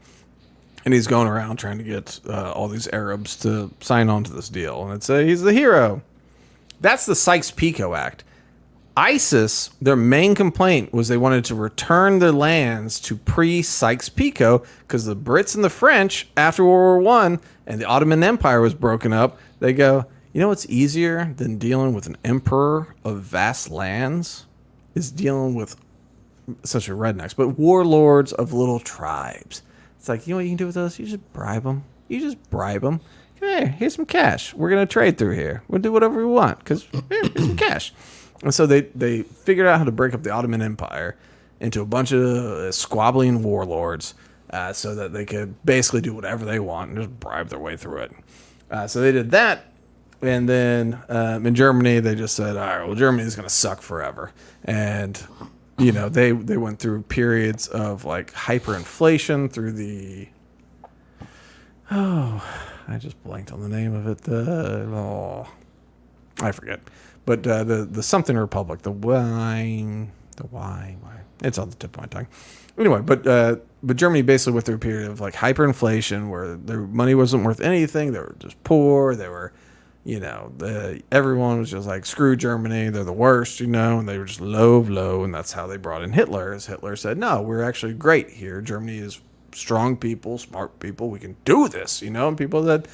And he's going around trying to get all these Arabs to sign on to this deal. And he's the hero. That's the Sykes-Picot Act. ISIS, their main complaint was they wanted to return their lands to pre-Sykes-Picot because the Brits and the French, after World War I, and the Ottoman Empire was broken up, they go, what's easier than dealing with an emperor of vast lands? Is dealing with essentially rednecks, but warlords of little tribes. It's what you can do with those? You just bribe them. Hey, here's some cash. We're going to trade through here. We'll do whatever we want because here's some cash. And so they figured out how to break up the Ottoman Empire into a bunch of squabbling warlords so that they could basically do whatever they want and just bribe their way through it. So they did that. And then in Germany, they just said, all right, well, Germany is going to suck forever. And they went through periods of like hyperinflation through the I just blanked on the name of it. I forget. But the something republic, the wine. It's on the tip of my tongue. Anyway, but Germany basically went through a period of like hyperinflation where their money wasn't worth anything. They were just poor. They were, everyone was just like, screw Germany. They're the worst, and they were just low. And that's how they brought in Hitler. As Hitler said, no, we're actually great here. Germany is strong people, smart people. We can do this, and people said,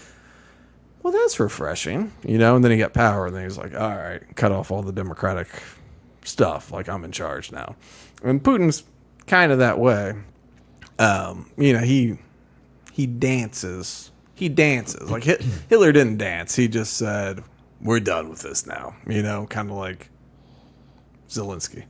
well, that's refreshing, and then he got power and then he was like, all right, cut off all the democratic stuff. Like, I'm in charge now. And Putin's kind of that way. He dances. Like Hitler didn't dance. He just said, we're done with this now, kind of like Zelensky.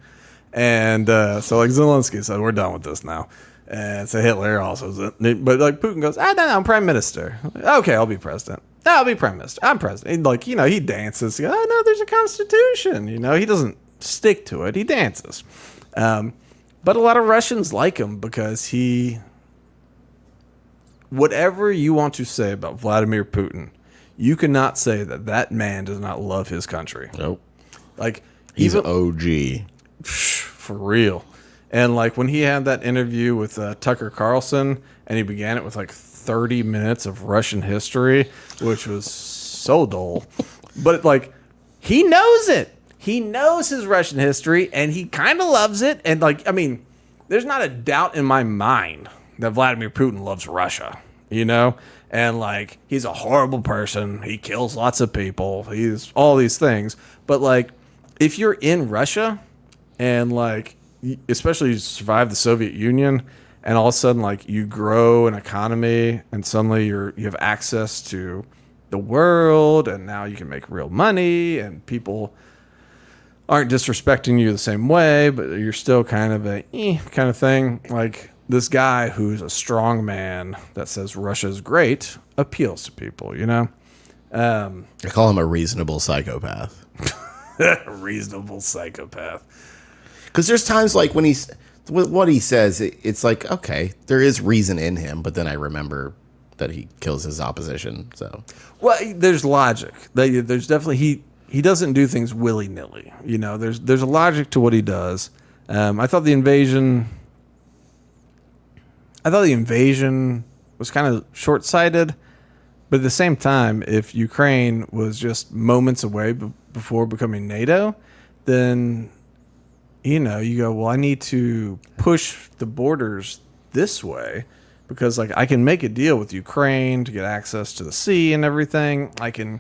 And so like Zelensky said, we're done with this now. And so Hitler also said, but like Putin goes, no, I'm prime minister. Okay, I'll be president. No, I'll be prime minister. I'm president. Like, he dances. He goes, oh, no, there's a constitution. He doesn't stick to it. He dances. But a lot of Russians like him because whatever you want to say about Vladimir Putin, you cannot say that man does not love his country. Nope. Like, he's an OG. For real. And like when he had that interview with Tucker Carlson and he began it with like 30 minutes of Russian history, which was so dull. But like, he knows it. He knows his Russian history and he kind of loves it. And like, I mean, there's not a doubt in my mind that Vladimir Putin loves Russia, and like, he's a horrible person. He kills lots of people. He's all these things. But like, if you're in Russia and like, especially you survive the Soviet Union and all of a sudden like you grow an economy and suddenly you have access to the world and now you can make real money and people aren't disrespecting you the same way, but you're still kind of a kind of thing. Like this guy who's a strong man that says Russia's great appeals to people, I call him a reasonable psychopath. A reasonable psychopath. Because there's times like when what he says, it's like, okay, there is reason in him, but then I remember that he kills his opposition. So, well, there's logic. There's definitely he doesn't do things willy nilly. There's a logic to what he does. I thought the invasion was kind of short sighted, but at the same time, if Ukraine was just moments away before becoming NATO, then you go, well, I need to push the borders this way because like I can make a deal with Ukraine to get access to the sea and everything. I can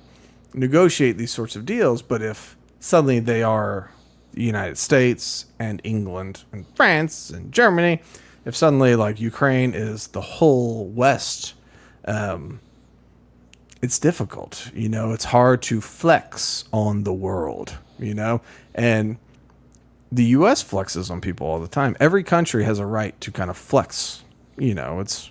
negotiate these sorts of deals. But if suddenly they are the United States and England and France and Germany, if suddenly like Ukraine is the whole West, it's difficult. It's hard to flex on the world, and the U.S. flexes on people all the time. Every country has a right to kind of flex. It's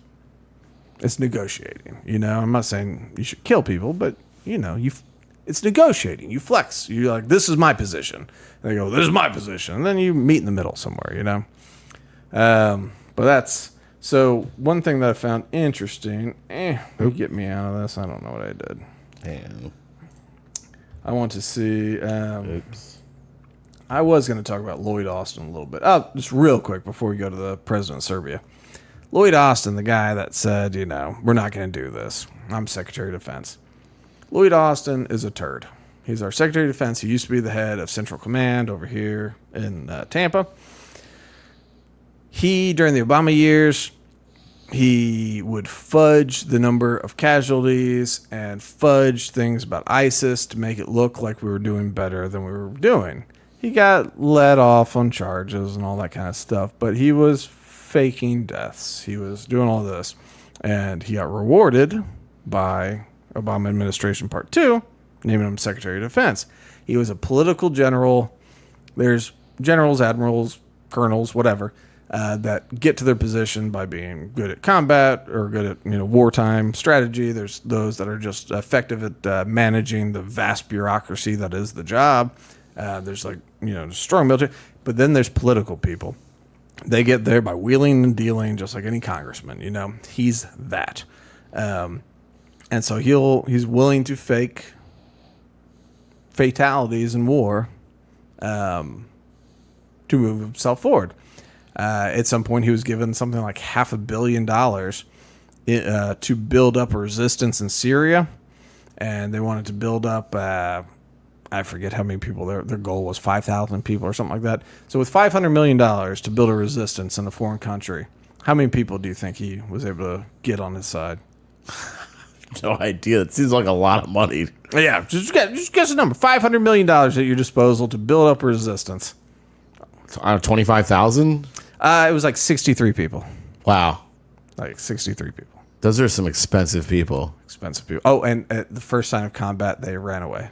negotiating. I'm not saying you should kill people, but it's negotiating. You flex. You're like, this is my position. And they go, this is my position, and then you meet in the middle somewhere. But that's so one thing that I found interesting. Get me out of this. I don't know what I did. Damn. I want to see. Oops. I was going to talk about Lloyd Austin a little bit. Oh, just real quick before we go to the President of Serbia. Lloyd Austin, the guy that said, we're not going to do this. I'm Secretary of Defense. Lloyd Austin is a turd. He's our Secretary of Defense. He used to be the head of Central Command over here in Tampa. During the Obama years, he would fudge the number of casualties and fudge things about ISIS to make it look like we were doing better than we were doing. He got let off on charges and all that kind of stuff, but he was faking deaths. He was doing all this, and he got rewarded by Obama administration part 2, naming him Secretary of Defense. He was a political general. There's generals, admirals, colonels, whatever, that get to their position by being good at combat or good at wartime strategy. There's those that are just effective at managing the vast bureaucracy that is the job. There's strong military. But then there's political people. They get there by wheeling and dealing, just like any congressman. He's that, and so he's willing to fake fatalities in war, to move himself forward. At some point, he was given something like $500 million to build up a resistance in Syria, and they wanted to build up. I forget how many people. Their goal was 5,000 people or something like that. So with $500 million to build a resistance in a foreign country, how many people do you think he was able to get on his side? No idea. It seems like a lot of money. Yeah, just guess a number. $500 million at your disposal to build up a resistance. 25,000? It was like 63 people. Wow. Like 63 people. Those are some expensive people. Expensive people. Oh, and at the first sign of combat, they ran away.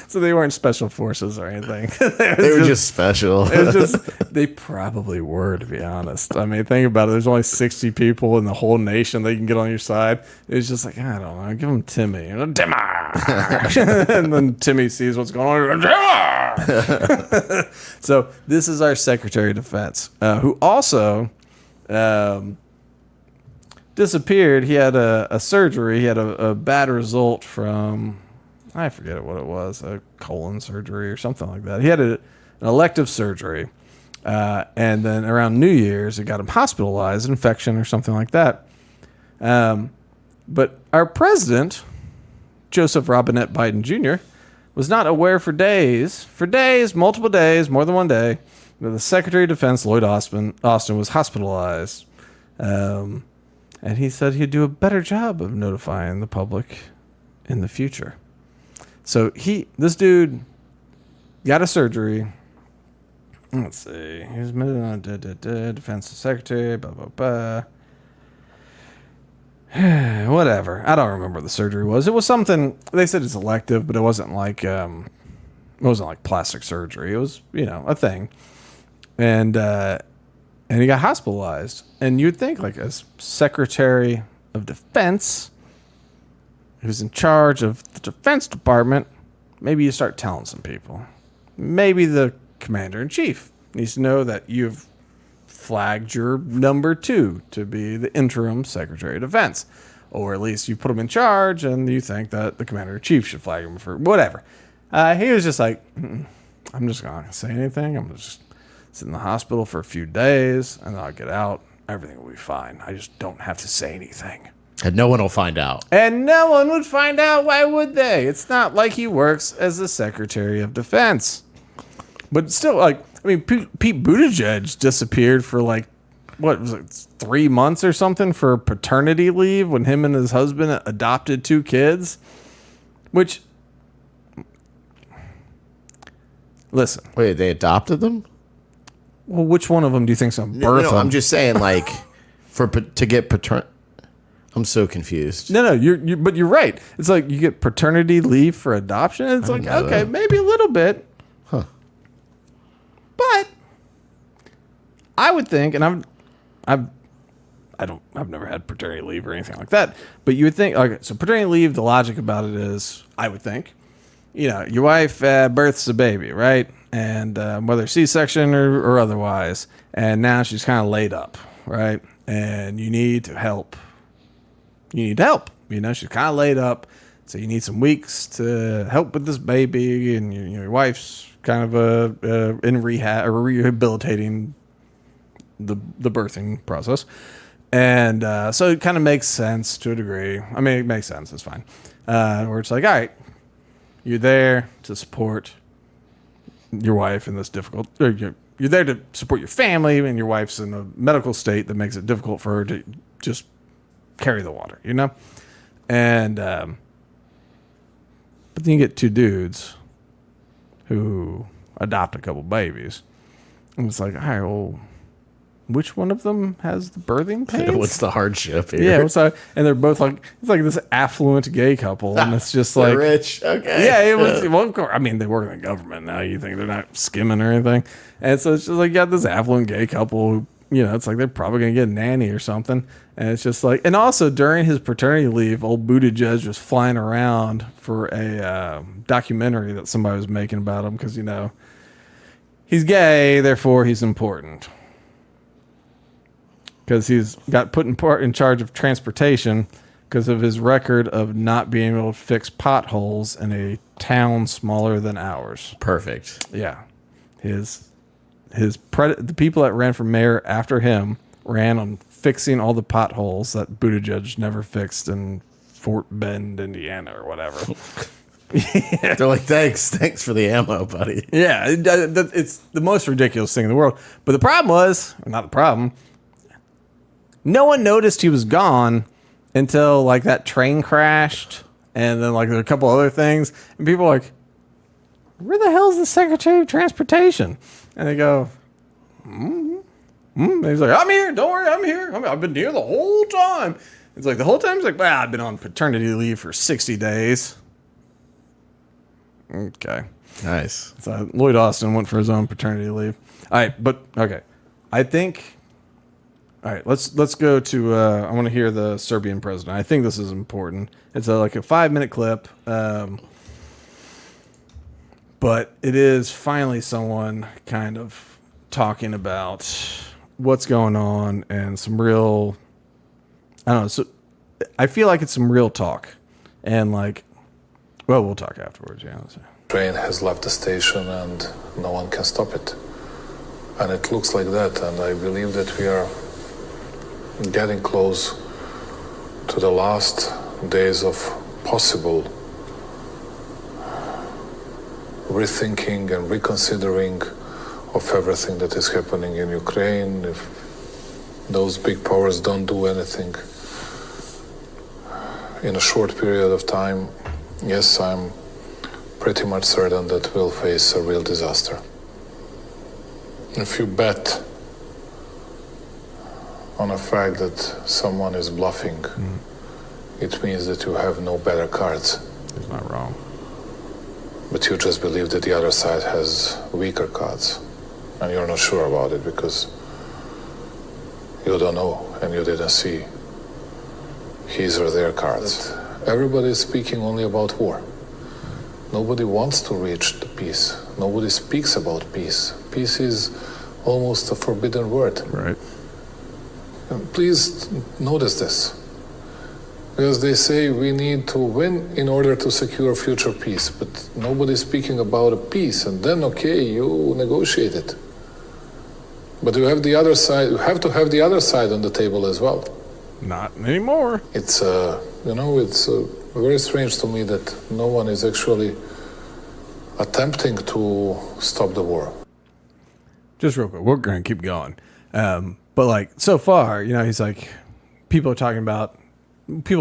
So they weren't special forces or anything. They were just special. It was just, they probably were, to be honest. I mean, think about it. There's only 60 people in the whole nation that can get on your side. It's just like, I don't know, give them Timmy. Timmy! And then Timmy sees what's going on. Timmy! So this is our Secretary of Defense, who also disappeared. He had a surgery. He had a bad result from... I forget what it was, a colon surgery or something like that. He had an elective surgery, and then around New Year's, it got him hospitalized, infection or something like that. But our president, Joseph Robinette Biden Jr., was not aware for days, multiple days, more than one day, that the Secretary of Defense, Lloyd Austin was hospitalized. And he said he'd do a better job of notifying the public in the future. So this dude got a surgery. Let's see. He was defense secretary, blah, blah, blah. Whatever. I don't remember what the surgery was. It was something, they said it's elective, but it wasn't like plastic surgery. It was, a thing. And he got hospitalized. And you'd think, like, as Secretary of Defense, who's in charge of the Defense Department, maybe you start telling some people. Maybe the Commander-in-Chief needs to know that you've flagged your number 2 to be the interim Secretary of Defense. Or at least you put him in charge and you think that the Commander-in-Chief should flag him for whatever. He was just like, I'm just not going to say anything. I'm just sit in the hospital for a few days and then I'll get out. Everything will be fine. I just don't have to say anything. And no one will find out. And no one would find out. Why would they? It's not like he works as the Secretary of Defense. But still, like, I mean, Pete Buttigieg disappeared for, like, what was it, 3 months or something for paternity leave when him and his husband adopted 2 kids. Which, listen. Wait, they adopted them? Well, which one of them do you think's going to birth them? I'm just saying, like, to get paternity. I'm so confused. No, but you're right. It's like you get paternity leave for adoption. It's like, okay, maybe a little bit. Huh. But I would think, and I've never had paternity leave or anything like that, but you would think, okay, so paternity leave, the logic about it is, I would think, your wife births a baby, right? And whether C-section or otherwise, and now she's kind of laid up, right? And you need to help. She's kind of laid up, so you need some weeks to help with this baby, and your wife's kind of in rehab or rehabilitating the birthing process, and so it kind of makes sense to a degree. I mean, it makes sense. It's fine. Where it's like, all right, you're there to support your wife in this difficult. Or you're there to support your family, and your wife's in a medical state that makes it difficult for her to just carry the water, and but then you get 2 dudes who adopt a couple babies, and it's like, all right, well, which one of them has the birthing pains? What's the hardship here? Yeah, and they're both like, it's like this affluent gay couple, and it's just like rich. Okay, yeah, it was. Well, of course, I mean, they work in the government now. You think they're not skimming or anything, and so it's just like you got this affluent gay couple it's like they're probably going to get a nanny or something. And it's just like, and also during his paternity leave, old Buttigieg was flying around for a documentary that somebody was making about him because, he's gay, therefore he's important. Because he's got put in charge of transportation because of his record of not being able to fix potholes in a town smaller than ours. Perfect. Yeah. The people that ran for mayor after him ran on fixing all the potholes that Buttigieg never fixed in Fort Bend, Indiana, or whatever. They're like, thanks for the ammo, buddy. Yeah, it's the most ridiculous thing in the world. But the problem was, or not the problem, no one noticed he was gone until like that train crashed, and then like there were a couple other things, and people were like, "Where the hell is the Secretary of Transportation?" And they go, And he's like, "I'm here. Don't worry, I'm here. I've been here the whole time." It's like the whole time. He's like, "I've been on paternity leave for 60 days." Okay. Nice. So Lloyd Austin went for his own paternity leave. All right, but okay. I think. All right, let's go to. I want to hear the Serbian president. I think this is important. It's like a 5-minute clip, but it is finally someone kind of talking about what's going on and some real. I don't know. So I feel like it's some real talk, and like, well, we'll talk afterwards. Yeah. Train has left the station and no one can stop it, and it looks like that. And I believe that we are getting close to the last days of possible rethinking and reconsidering of everything that is happening in Ukraine. If those big powers don't do anything in a short period of time, yes, I'm pretty much certain that we'll face a real disaster. If you bet on a fact that someone is bluffing, it means that you have no better cards. He's not wrong. But you just believe that the other side has weaker cards. And you're not sure about it because you don't know and you didn't see his or their cards. Everybody is speaking only about war. Nobody wants to reach the peace. Nobody speaks about peace. Peace is almost a forbidden word. Right. And please notice this. Because they say we need to win in order to secure future peace, but nobody's speaking about a peace, and then okay, you negotiate it. But you have the other side, you have to have the other side on the table as well. Not anymore. It's it's very strange to me that no one is actually attempting to stop the war. Just real quick, we're going to keep going. But like so far, he's like, people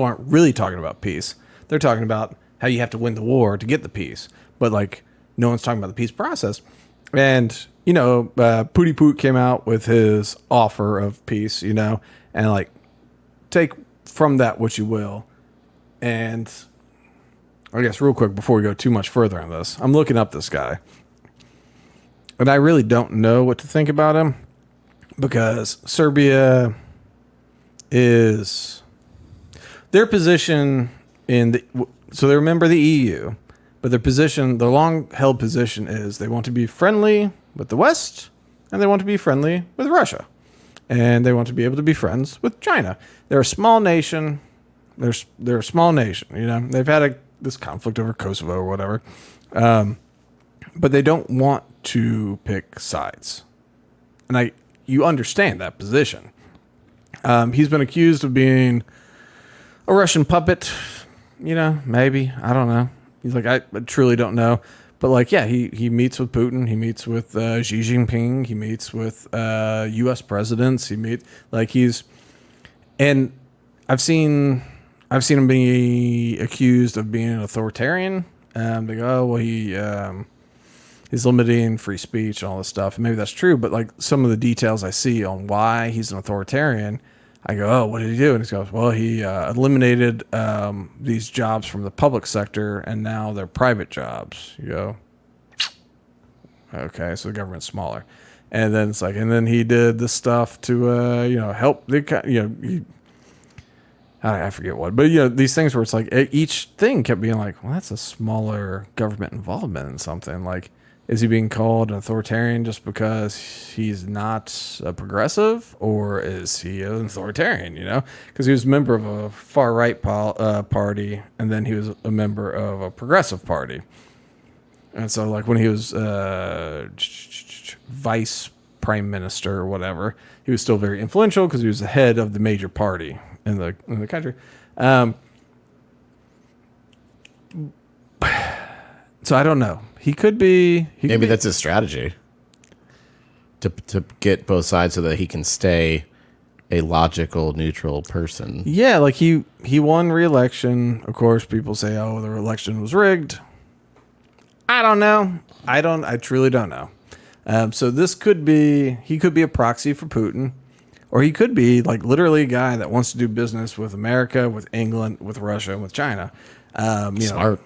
aren't really talking about peace. They're talking about how you have to win the war to get the peace. But like, no one's talking about the peace process. And, Pooty Poot came out with his offer of peace, and like, take from that what you will. And I guess real quick, before we go too much further on this, I'm looking up this guy. And I really don't know what to think about him because Serbia is their position so they're a member of the EU, but their long held position is they want to be friendly with the West and they want to be friendly with Russia and they want to be able to be friends with China. They're a small nation. They're a small nation. They've had this conflict over Kosovo or whatever, but they don't want to pick sides, and you understand that position. He's been accused of being a Russian puppet, maybe. I don't know. He's like, I truly don't know. But like, yeah, he meets with Putin. He meets with Xi Jinping. He meets with U.S. presidents. And I've seen him be accused of being an authoritarian. They go, oh, well, he's limiting free speech and all this stuff. And maybe that's true. But like some of the details I see on why he's an authoritarian, I go, oh, what did he do? And he goes, well, he eliminated these jobs from the public sector, and now they're private jobs. You go, okay, so the government's smaller. And then it's like, and then he did the stuff to, help the, I forget what, but these things where it's like each thing kept being like, well, that's a smaller government involvement in something. Like, is he being called an authoritarian just because he's not a progressive, or is he an authoritarian? Because he was a member of a far right party, and then he was a member of a progressive party. And so, like, when he was vice prime minister or whatever, he was still very influential because he was the head of the major party in the country. So I don't know. He could be. Maybe that's his strategy to get both sides so that he can stay a logical, neutral person. Yeah, like he won re-election. Of course, people say, "Oh, the election was rigged." I don't know. I truly don't know. So this could be. He could be a proxy for Putin, or he could be like literally a guy that wants to do business with America, with England, with Russia, and with China. Smart.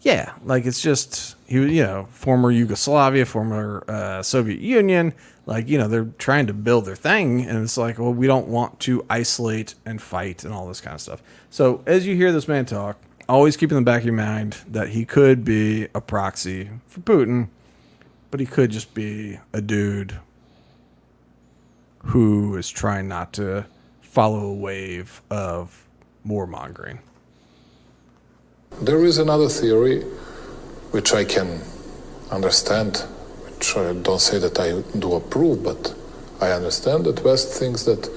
Yeah, like it's just he was, former Yugoslavia, former Soviet Union. Like they're trying to build their thing, and it's like, well, we don't want to isolate and fight and all this kind of stuff. So as you hear this man talk, always keep in the back of your mind that he could be a proxy for Putin, but he could just be a dude who is trying not to follow a wave of warmongering. There is another theory which I can understand, which I don't say that I do approve, but I understand that West thinks that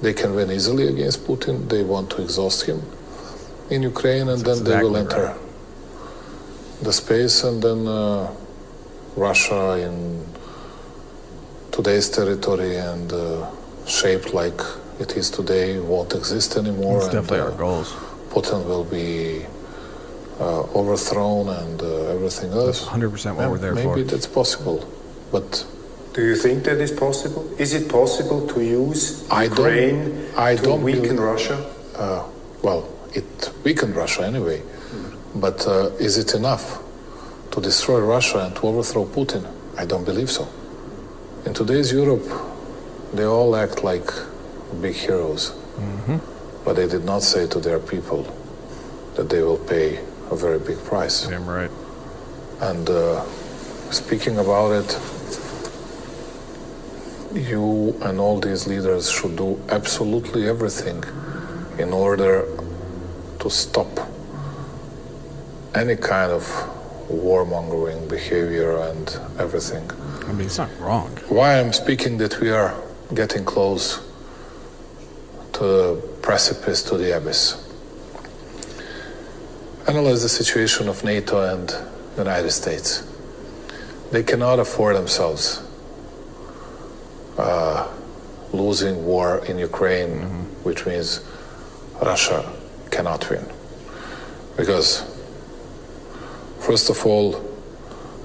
they can win easily against Putin. They want to exhaust him in Ukraine, and then they will enter the space, and then Russia in today's territory and shaped like it is today won't exist anymore. That's definitely our goals. Putin will be overthrown and everything else. That's 100% what we're there for. Maybe that's possible, but do you think that is possible? Is it possible to use Ukraine to weaken Russia? Well, it weakened Russia anyway, but is it enough to destroy Russia and to overthrow Putin? I don't believe so. In today's Europe, they all act like big heroes, but they did not say to their people that they will pay a very big price. Damn right. And speaking about it, you and all these leaders should do absolutely everything in order to stop any kind of warmongering behavior and everything. I mean, it's not wrong. Why I'm speaking that we are getting close to the precipice, to the abyss. Analyze the situation of NATO and the United States. They cannot afford themselves losing war in Ukraine, which means Russia cannot win. Because, first of all,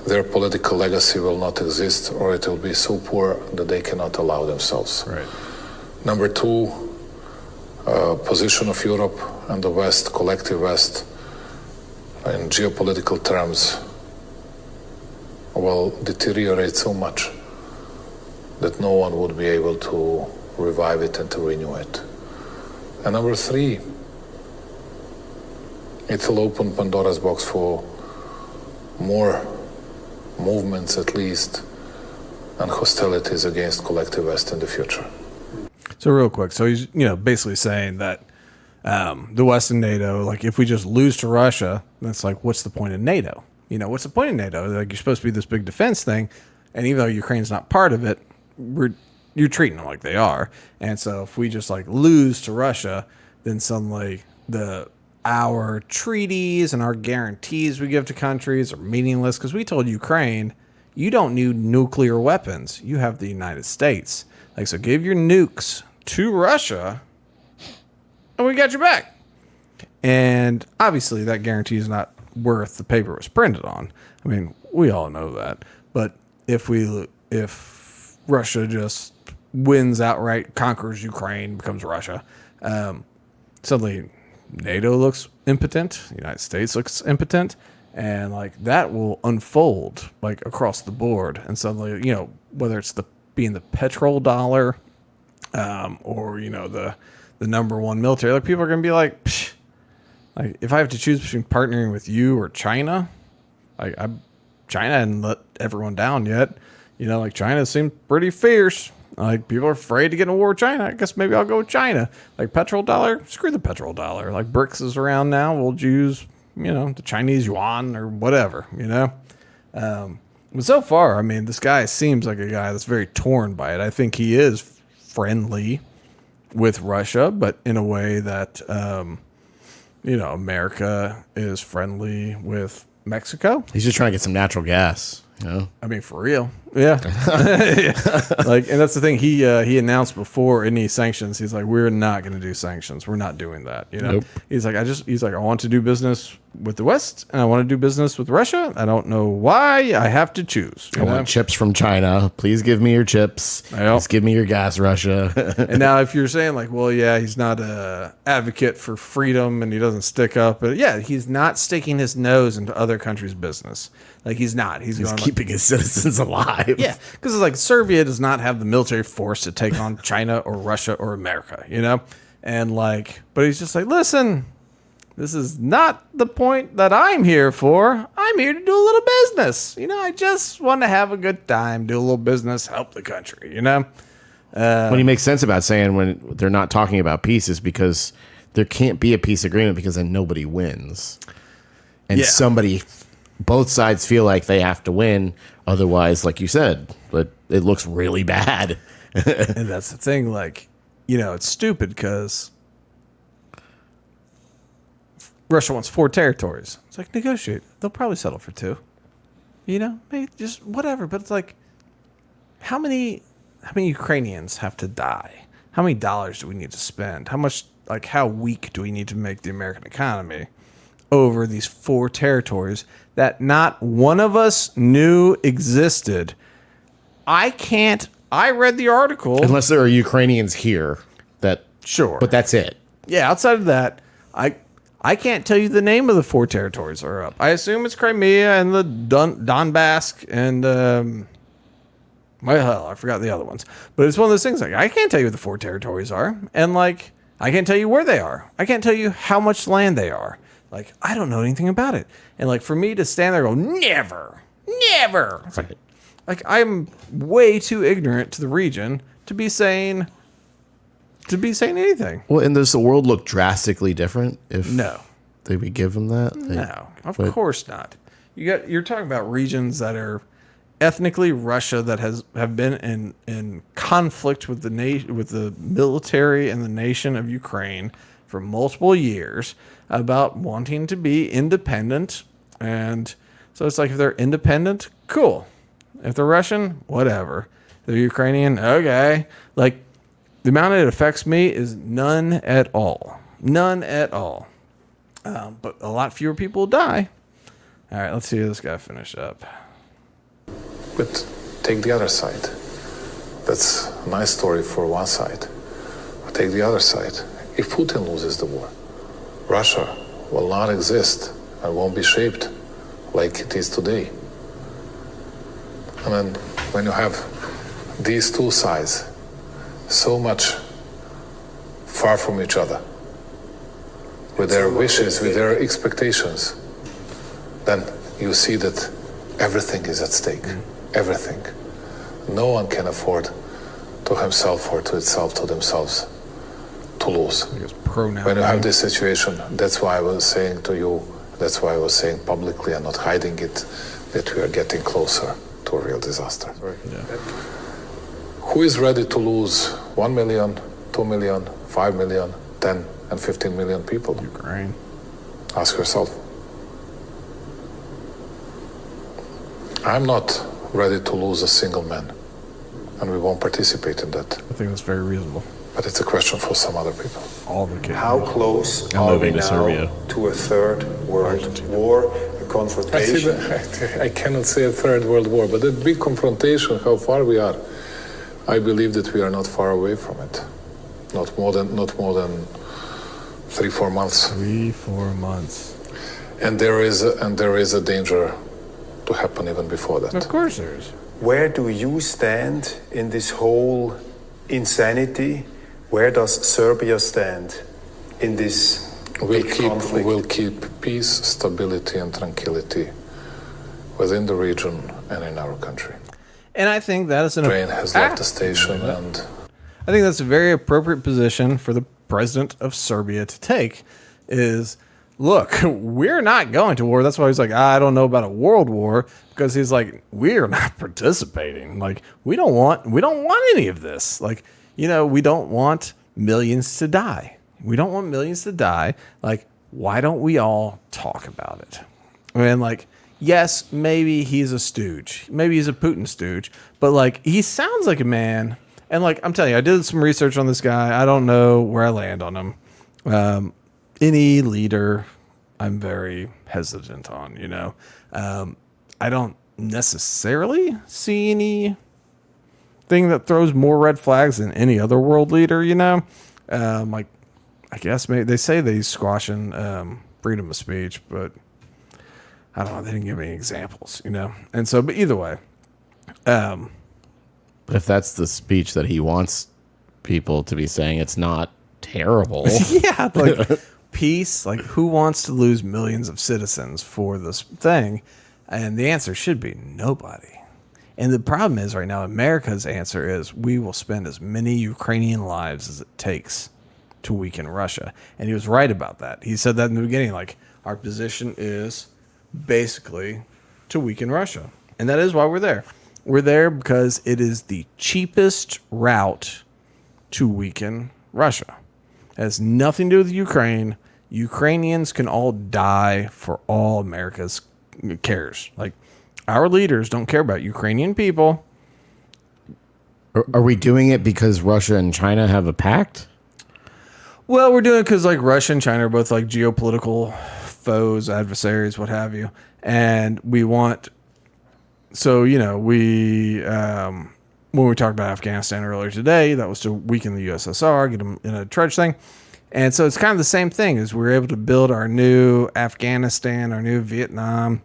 their political legacy will not exist, or it will be so poor that they cannot allow themselves. Right. Number two, position of Europe and the West, collective West, in geopolitical terms, will deteriorate so much that no one would be able to revive it and to renew it. And number three, it will open Pandora's box for more movements, at least, and hostilities against collective West in the future. So real quick, so he's basically saying that the West and NATO, like if we just lose to Russia, that's like, what's the point of NATO? What's the point of NATO? Like you're supposed to be this big defense thing, and even though Ukraine's not part of it, you're treating them like they are. And so if we just like lose to Russia, then suddenly our treaties and our guarantees we give to countries are meaningless, because we told Ukraine, you don't need nuclear weapons. You have the United States. Like, so give your nukes to Russia and we got your back. And obviously that guarantee is not worth the paper it was printed on. I mean, we all know that. But if Russia just wins outright, conquers Ukraine, becomes Russia, suddenly NATO looks impotent, the United States looks impotent, and like that will unfold like across the board. And suddenly, whether it's the being the petrodollar, or the number one military. Like people are going to be like, psh, like if I have to choose between partnering with you or China, China hadn't let everyone down yet. Like China seemed pretty fierce. Like people are afraid to get in a war with China. I guess maybe I'll go with China. Like petrodollar, screw the petrodollar. Like BRICS is around now. We'll use, the Chinese yuan or whatever, But so far, I mean, this guy seems like a guy that's very torn by it. I think he is friendly with Russia, but in a way that, America is friendly with Mexico. He's just trying to get some natural gas. I mean, for real. Yeah. Yeah. And that's the thing. He announced before any sanctions, he's like, we're not going to do sanctions. We're not doing that. Nope. He's like, I want to do business with the West and I want to do business with Russia. I don't know why I have to choose. I want chips from China. Please give me your chips. Please give me your gas, Russia. And now if you're saying like, well, yeah, he's not a advocate for freedom and he doesn't stick up, but yeah, he's not sticking his nose into other countries' business. Like he's not. He's going keeping his citizens alive. Yeah, because it's like Serbia does not have the military force to take on China or Russia or America, And like, but he's just like, listen, this is not the point that I'm here for. I'm here to do a little business. I just want to have a good time, do a little business, help the country, When he makes sense about saying when they're not talking about peace is because there can't be a peace agreement because then nobody wins. And both sides feel like they have to win. Otherwise, like you said, it looks really bad. And that's the thing. Like, it's stupid because Russia wants 4 territories. It's like, negotiate. They'll probably settle for 2. Maybe just whatever. But it's like, how many Ukrainians have to die? How many dollars do we need to spend? How weak do we need to make the American economy over these 4 territories that not one of us knew existed? I read the article. Unless there are Ukrainians here Sure. But that's it. Yeah, outside of that, I can't tell you the name of the 4 territories that are up. I assume it's Crimea and the Donbass and I forgot the other ones. But it's one of those things like I can't tell you what the 4 territories are, and like I can't tell you where they are. I can't tell you how much land they are. Like I don't know anything about it. And like for me to stand there and go, never. It's like I'm way too ignorant to the region to be saying anything. Well, and does the world look drastically different if they would give them that? No, of course not. You're talking about regions that are ethnically Russia that have been in conflict with the military and the nation of Ukraine for multiple years about wanting to be independent. And so it's like if they're independent, cool. If they're Russian, whatever. If they're Ukrainian, okay. Like the amount it affects me is none at all. None at all. But a lot fewer people die. All right, let's see this guy finish up. But take the other side. That's a nice story for one side. But take the other side. If Putin loses the war, Russia will not exist and won't be shaped like it is today. And then when you have these 2 sides so much far from each other, with their wishes, with their expectations, then you see that everything is at stake. Everything. No one can afford to himself or to itself, to themselves, to lose. When you have this situation, that's why I was saying to you, that's why I was saying publicly and not hiding it, that we are getting closer to a real disaster. Yeah. Who is ready to lose 1 million, 2 million, 5 million, 10 and 15 million people? Ukraine. Ask yourself. I'm not ready to lose a single man, and we won't participate in that. I think that's very reasonable. But it's a question for some other people. All the kids. How close are we now to a 3rd world war, a confrontation? I cannot say a 3rd world war, but a big confrontation, how far we are, I believe that we are not far away from it. Not more than 3-4 months. 3-4 months. And there is a danger to happen even before that. Of course there is. where do you stand in this whole insanity? Where does Serbia stand in this big conflict? We'll keep peace, stability, and tranquility within the region and in our country. And I think that is Train has left the station, and I think that's a very appropriate position for the president of Serbia to take is, look, we're not going to war. That's why he's like, I don't know about a world war, because he's like, we're not participating. Like, we don't want any of this. Like, you know, we don't want millions to die. We don't want millions to die. Like, why don't we all talk about it? And like, yes, maybe he's a stooge. Maybe he's a Putin stooge, but like, he sounds like a man. And like, I'm telling you, I did some research on this guy. I don't know where I land on him. Any leader, I'm very hesitant on, you know. I don't necessarily see anything that throws more red flags than any other world leader, you know. Like, I guess maybe they say they squashing freedom of speech, but I don't know. They didn't give any examples, you know. And so, but either way, But if that's the speech that he wants people to be saying, it's not terrible. yeah, like peace. Like, who wants to lose millions of citizens for this thing? And the answer should be nobody. And the problem is right now, America's answer is we will spend as many Ukrainian lives as it takes to weaken Russia. And he was right about that. He said that in the beginning, like, our position is basically to weaken Russia. And that is why we're there. We're there because it is the cheapest route to weaken Russia. It has nothing to do with Ukraine. Ukrainians can all die for all America's cares. Like, our leaders don't care about Ukrainian people. Are we doing it because Russia and China have a pact? Well, we're doing it because like Russia and China are both like geopolitical foes, adversaries, what have you. And we want, so, you know, we, when we talked about Afghanistan earlier today, that was to weaken the USSR, get them in a trudge thing. And so it's kind of the same thing as we're able to build our new Afghanistan, our new Vietnam.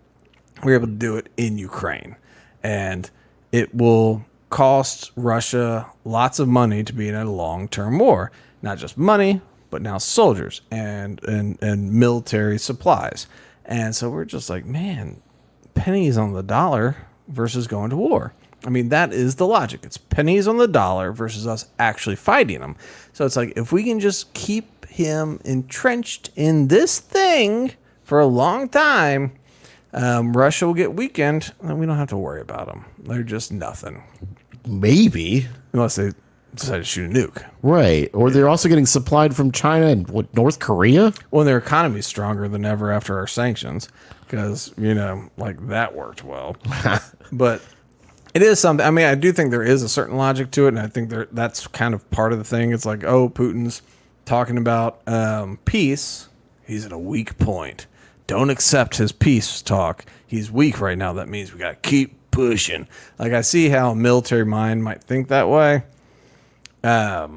We're able to do it in Ukraine. And it will cost Russia lots of money to be in a long-term war. Not just money, but now soldiers and military supplies. And so we're just like, man, pennies on the dollar versus going to war. I mean, that is the logic. It's pennies on the dollar versus us actually fighting them. So it's like, if we can just keep him entrenched in this thing for a long time, Russia will get weakened, and we don't have to worry about them. They're just nothing. Maybe. Unless they decide to shoot a nuke. Right. Or they're also getting supplied from China and what, North Korea? Well, their economy's stronger than ever after our sanctions because, you know, like that worked well. But it is something. I mean, I do think there is a certain logic to it, and I think that's kind of part of the thing. It's like, oh, Putin's talking about peace. He's at a weak point. Don't accept his peace talk. He's weak right now. That means we got to keep pushing. Like, I see how a military mind might think that way. But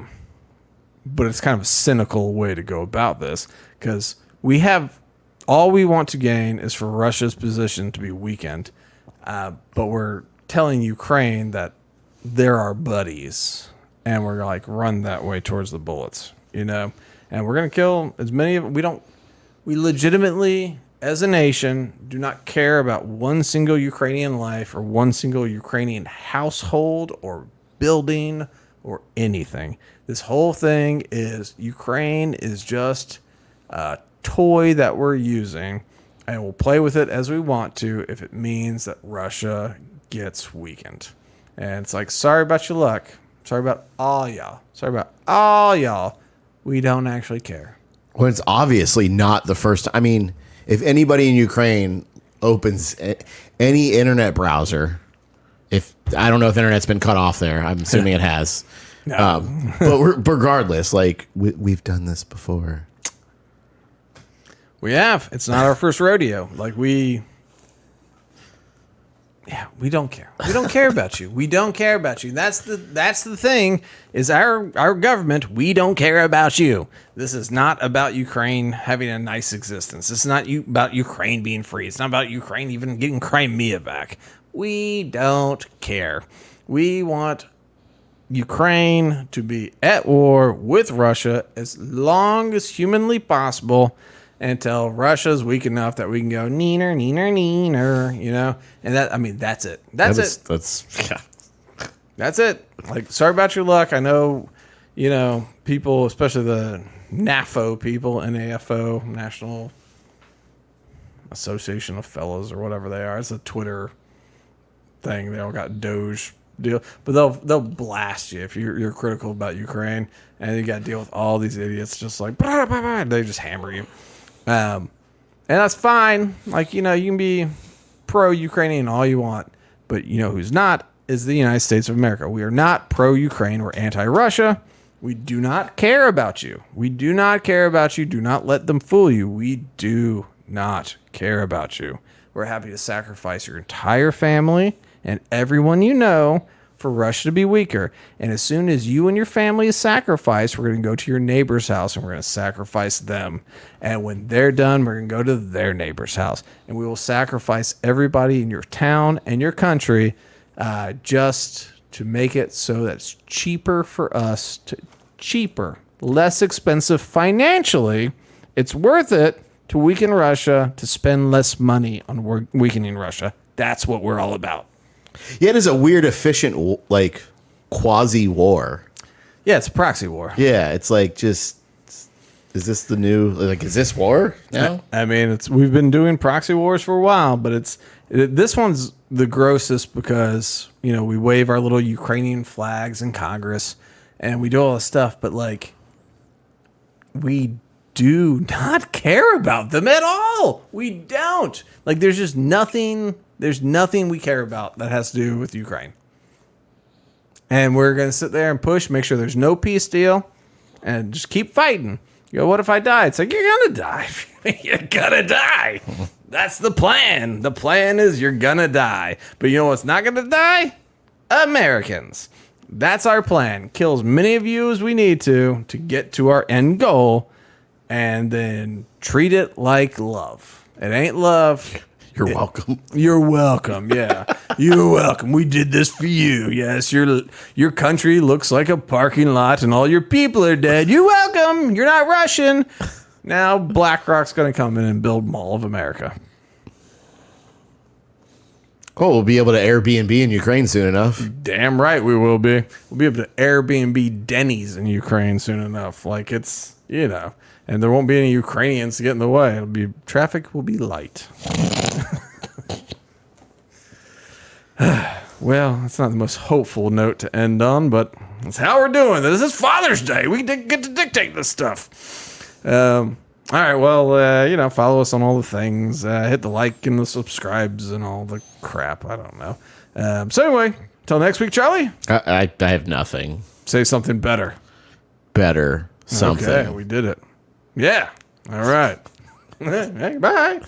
it's kind of a cynical way to go about this because we have all we want to gain is for Russia's position to be weakened. But we're telling Ukraine that they're our buddies and we're like run that way towards the bullets, you know, and we're going to kill as many of them. We legitimately as a nation do not care about one single Ukrainian life or one single Ukrainian household or building or anything. This whole thing is Ukraine is just a toy that we're using, and we'll play with it as we want to if it means that Russia gets weakened. And it's like, sorry about your luck. Sorry about all y'all. Sorry about all y'all. We don't actually care. Well, it's obviously not the first. I mean, if anybody in Ukraine opens any internet browser, I don't know if internet's been cut off there. I'm assuming it has. No. But regardless, like we've done this before. We have. It's not our first rodeo. Like we don't care. We don't care about you. We don't care about you. That's the thing is our government. We don't care about you. This is not about Ukraine having a nice existence. It's not about Ukraine being free. It's not about Ukraine even getting Crimea back. We don't care. We want Ukraine to be at war with Russia as long as humanly possible until Russia's weak enough that we can go neener, neener, neener, you know? And that's it. That's it. Like, sorry about your luck. I know, people, especially the NAFO people, NAFO, National Association of Fellows or whatever they are. It's a Twitter thing. They all got Doge deal, but they'll blast you if you're critical about Ukraine, and you got to deal with all these idiots just like blah, blah, blah, they just hammer you, and that's fine. Like, you can be pro-Ukrainian all you want, but who's not is the United States of America. We are not pro-Ukraine. We're anti-Russia. We do not care about you. We do not care about you. Do not let them fool you. We do not care about you. We're happy to sacrifice your entire family and everyone for Russia to be weaker. And as soon as you and your family is sacrificed, we're going to go to your neighbor's house and we're going to sacrifice them. And when they're done, we're going to go to their neighbor's house. And we will sacrifice everybody in your town and your country just to make it so that it's cheaper for us, less expensive financially. It's worth it to weaken Russia, to spend less money on weakening Russia. That's what we're all about. Yeah, it is a weird, efficient, like, quasi-war. Yeah, it's a proxy war. Yeah, it's like is this the new, is this war now? I mean, we've been doing proxy wars for a while, but this one's the grossest because, we wave our little Ukrainian flags in Congress and we do all this stuff, but, like, we do not care about them at all. We don't. Like, there's just nothing we care about that has to do with Ukraine. And we're going to sit there and push, make sure there's no peace deal, and just keep fighting. What if I die? It's like, you're going to die. You're going to die. That's the plan. The plan is you're going to die. But you know what's not going to die? Americans. That's our plan. Kill as many of you as we need to get to our end goal, and then treat it like love. It ain't love. You're welcome. You're welcome. Yeah. You're welcome. We did this for you. Yes, your country looks like a parking lot and all your people are dead. You're welcome. You're not Russian. Now BlackRock's going to come in and build Mall of America. Oh, we'll be able to Airbnb in Ukraine soon enough. Damn right we will be. We'll be able to Airbnb Denny's in Ukraine soon enough. Like, it's, and there won't be any Ukrainians to get in the way. Traffic will be light. Well, that's not the most hopeful note to end on, but that's how we're doing. This is Father's Day. We get to dictate this stuff. All right, well, follow us on all the things. Hit the like and the subscribes and all the crap. I don't know. So anyway, till next week, Charlie. I have nothing. Say something better. Better something. Okay, we did it. Yeah. All right. Hey, bye.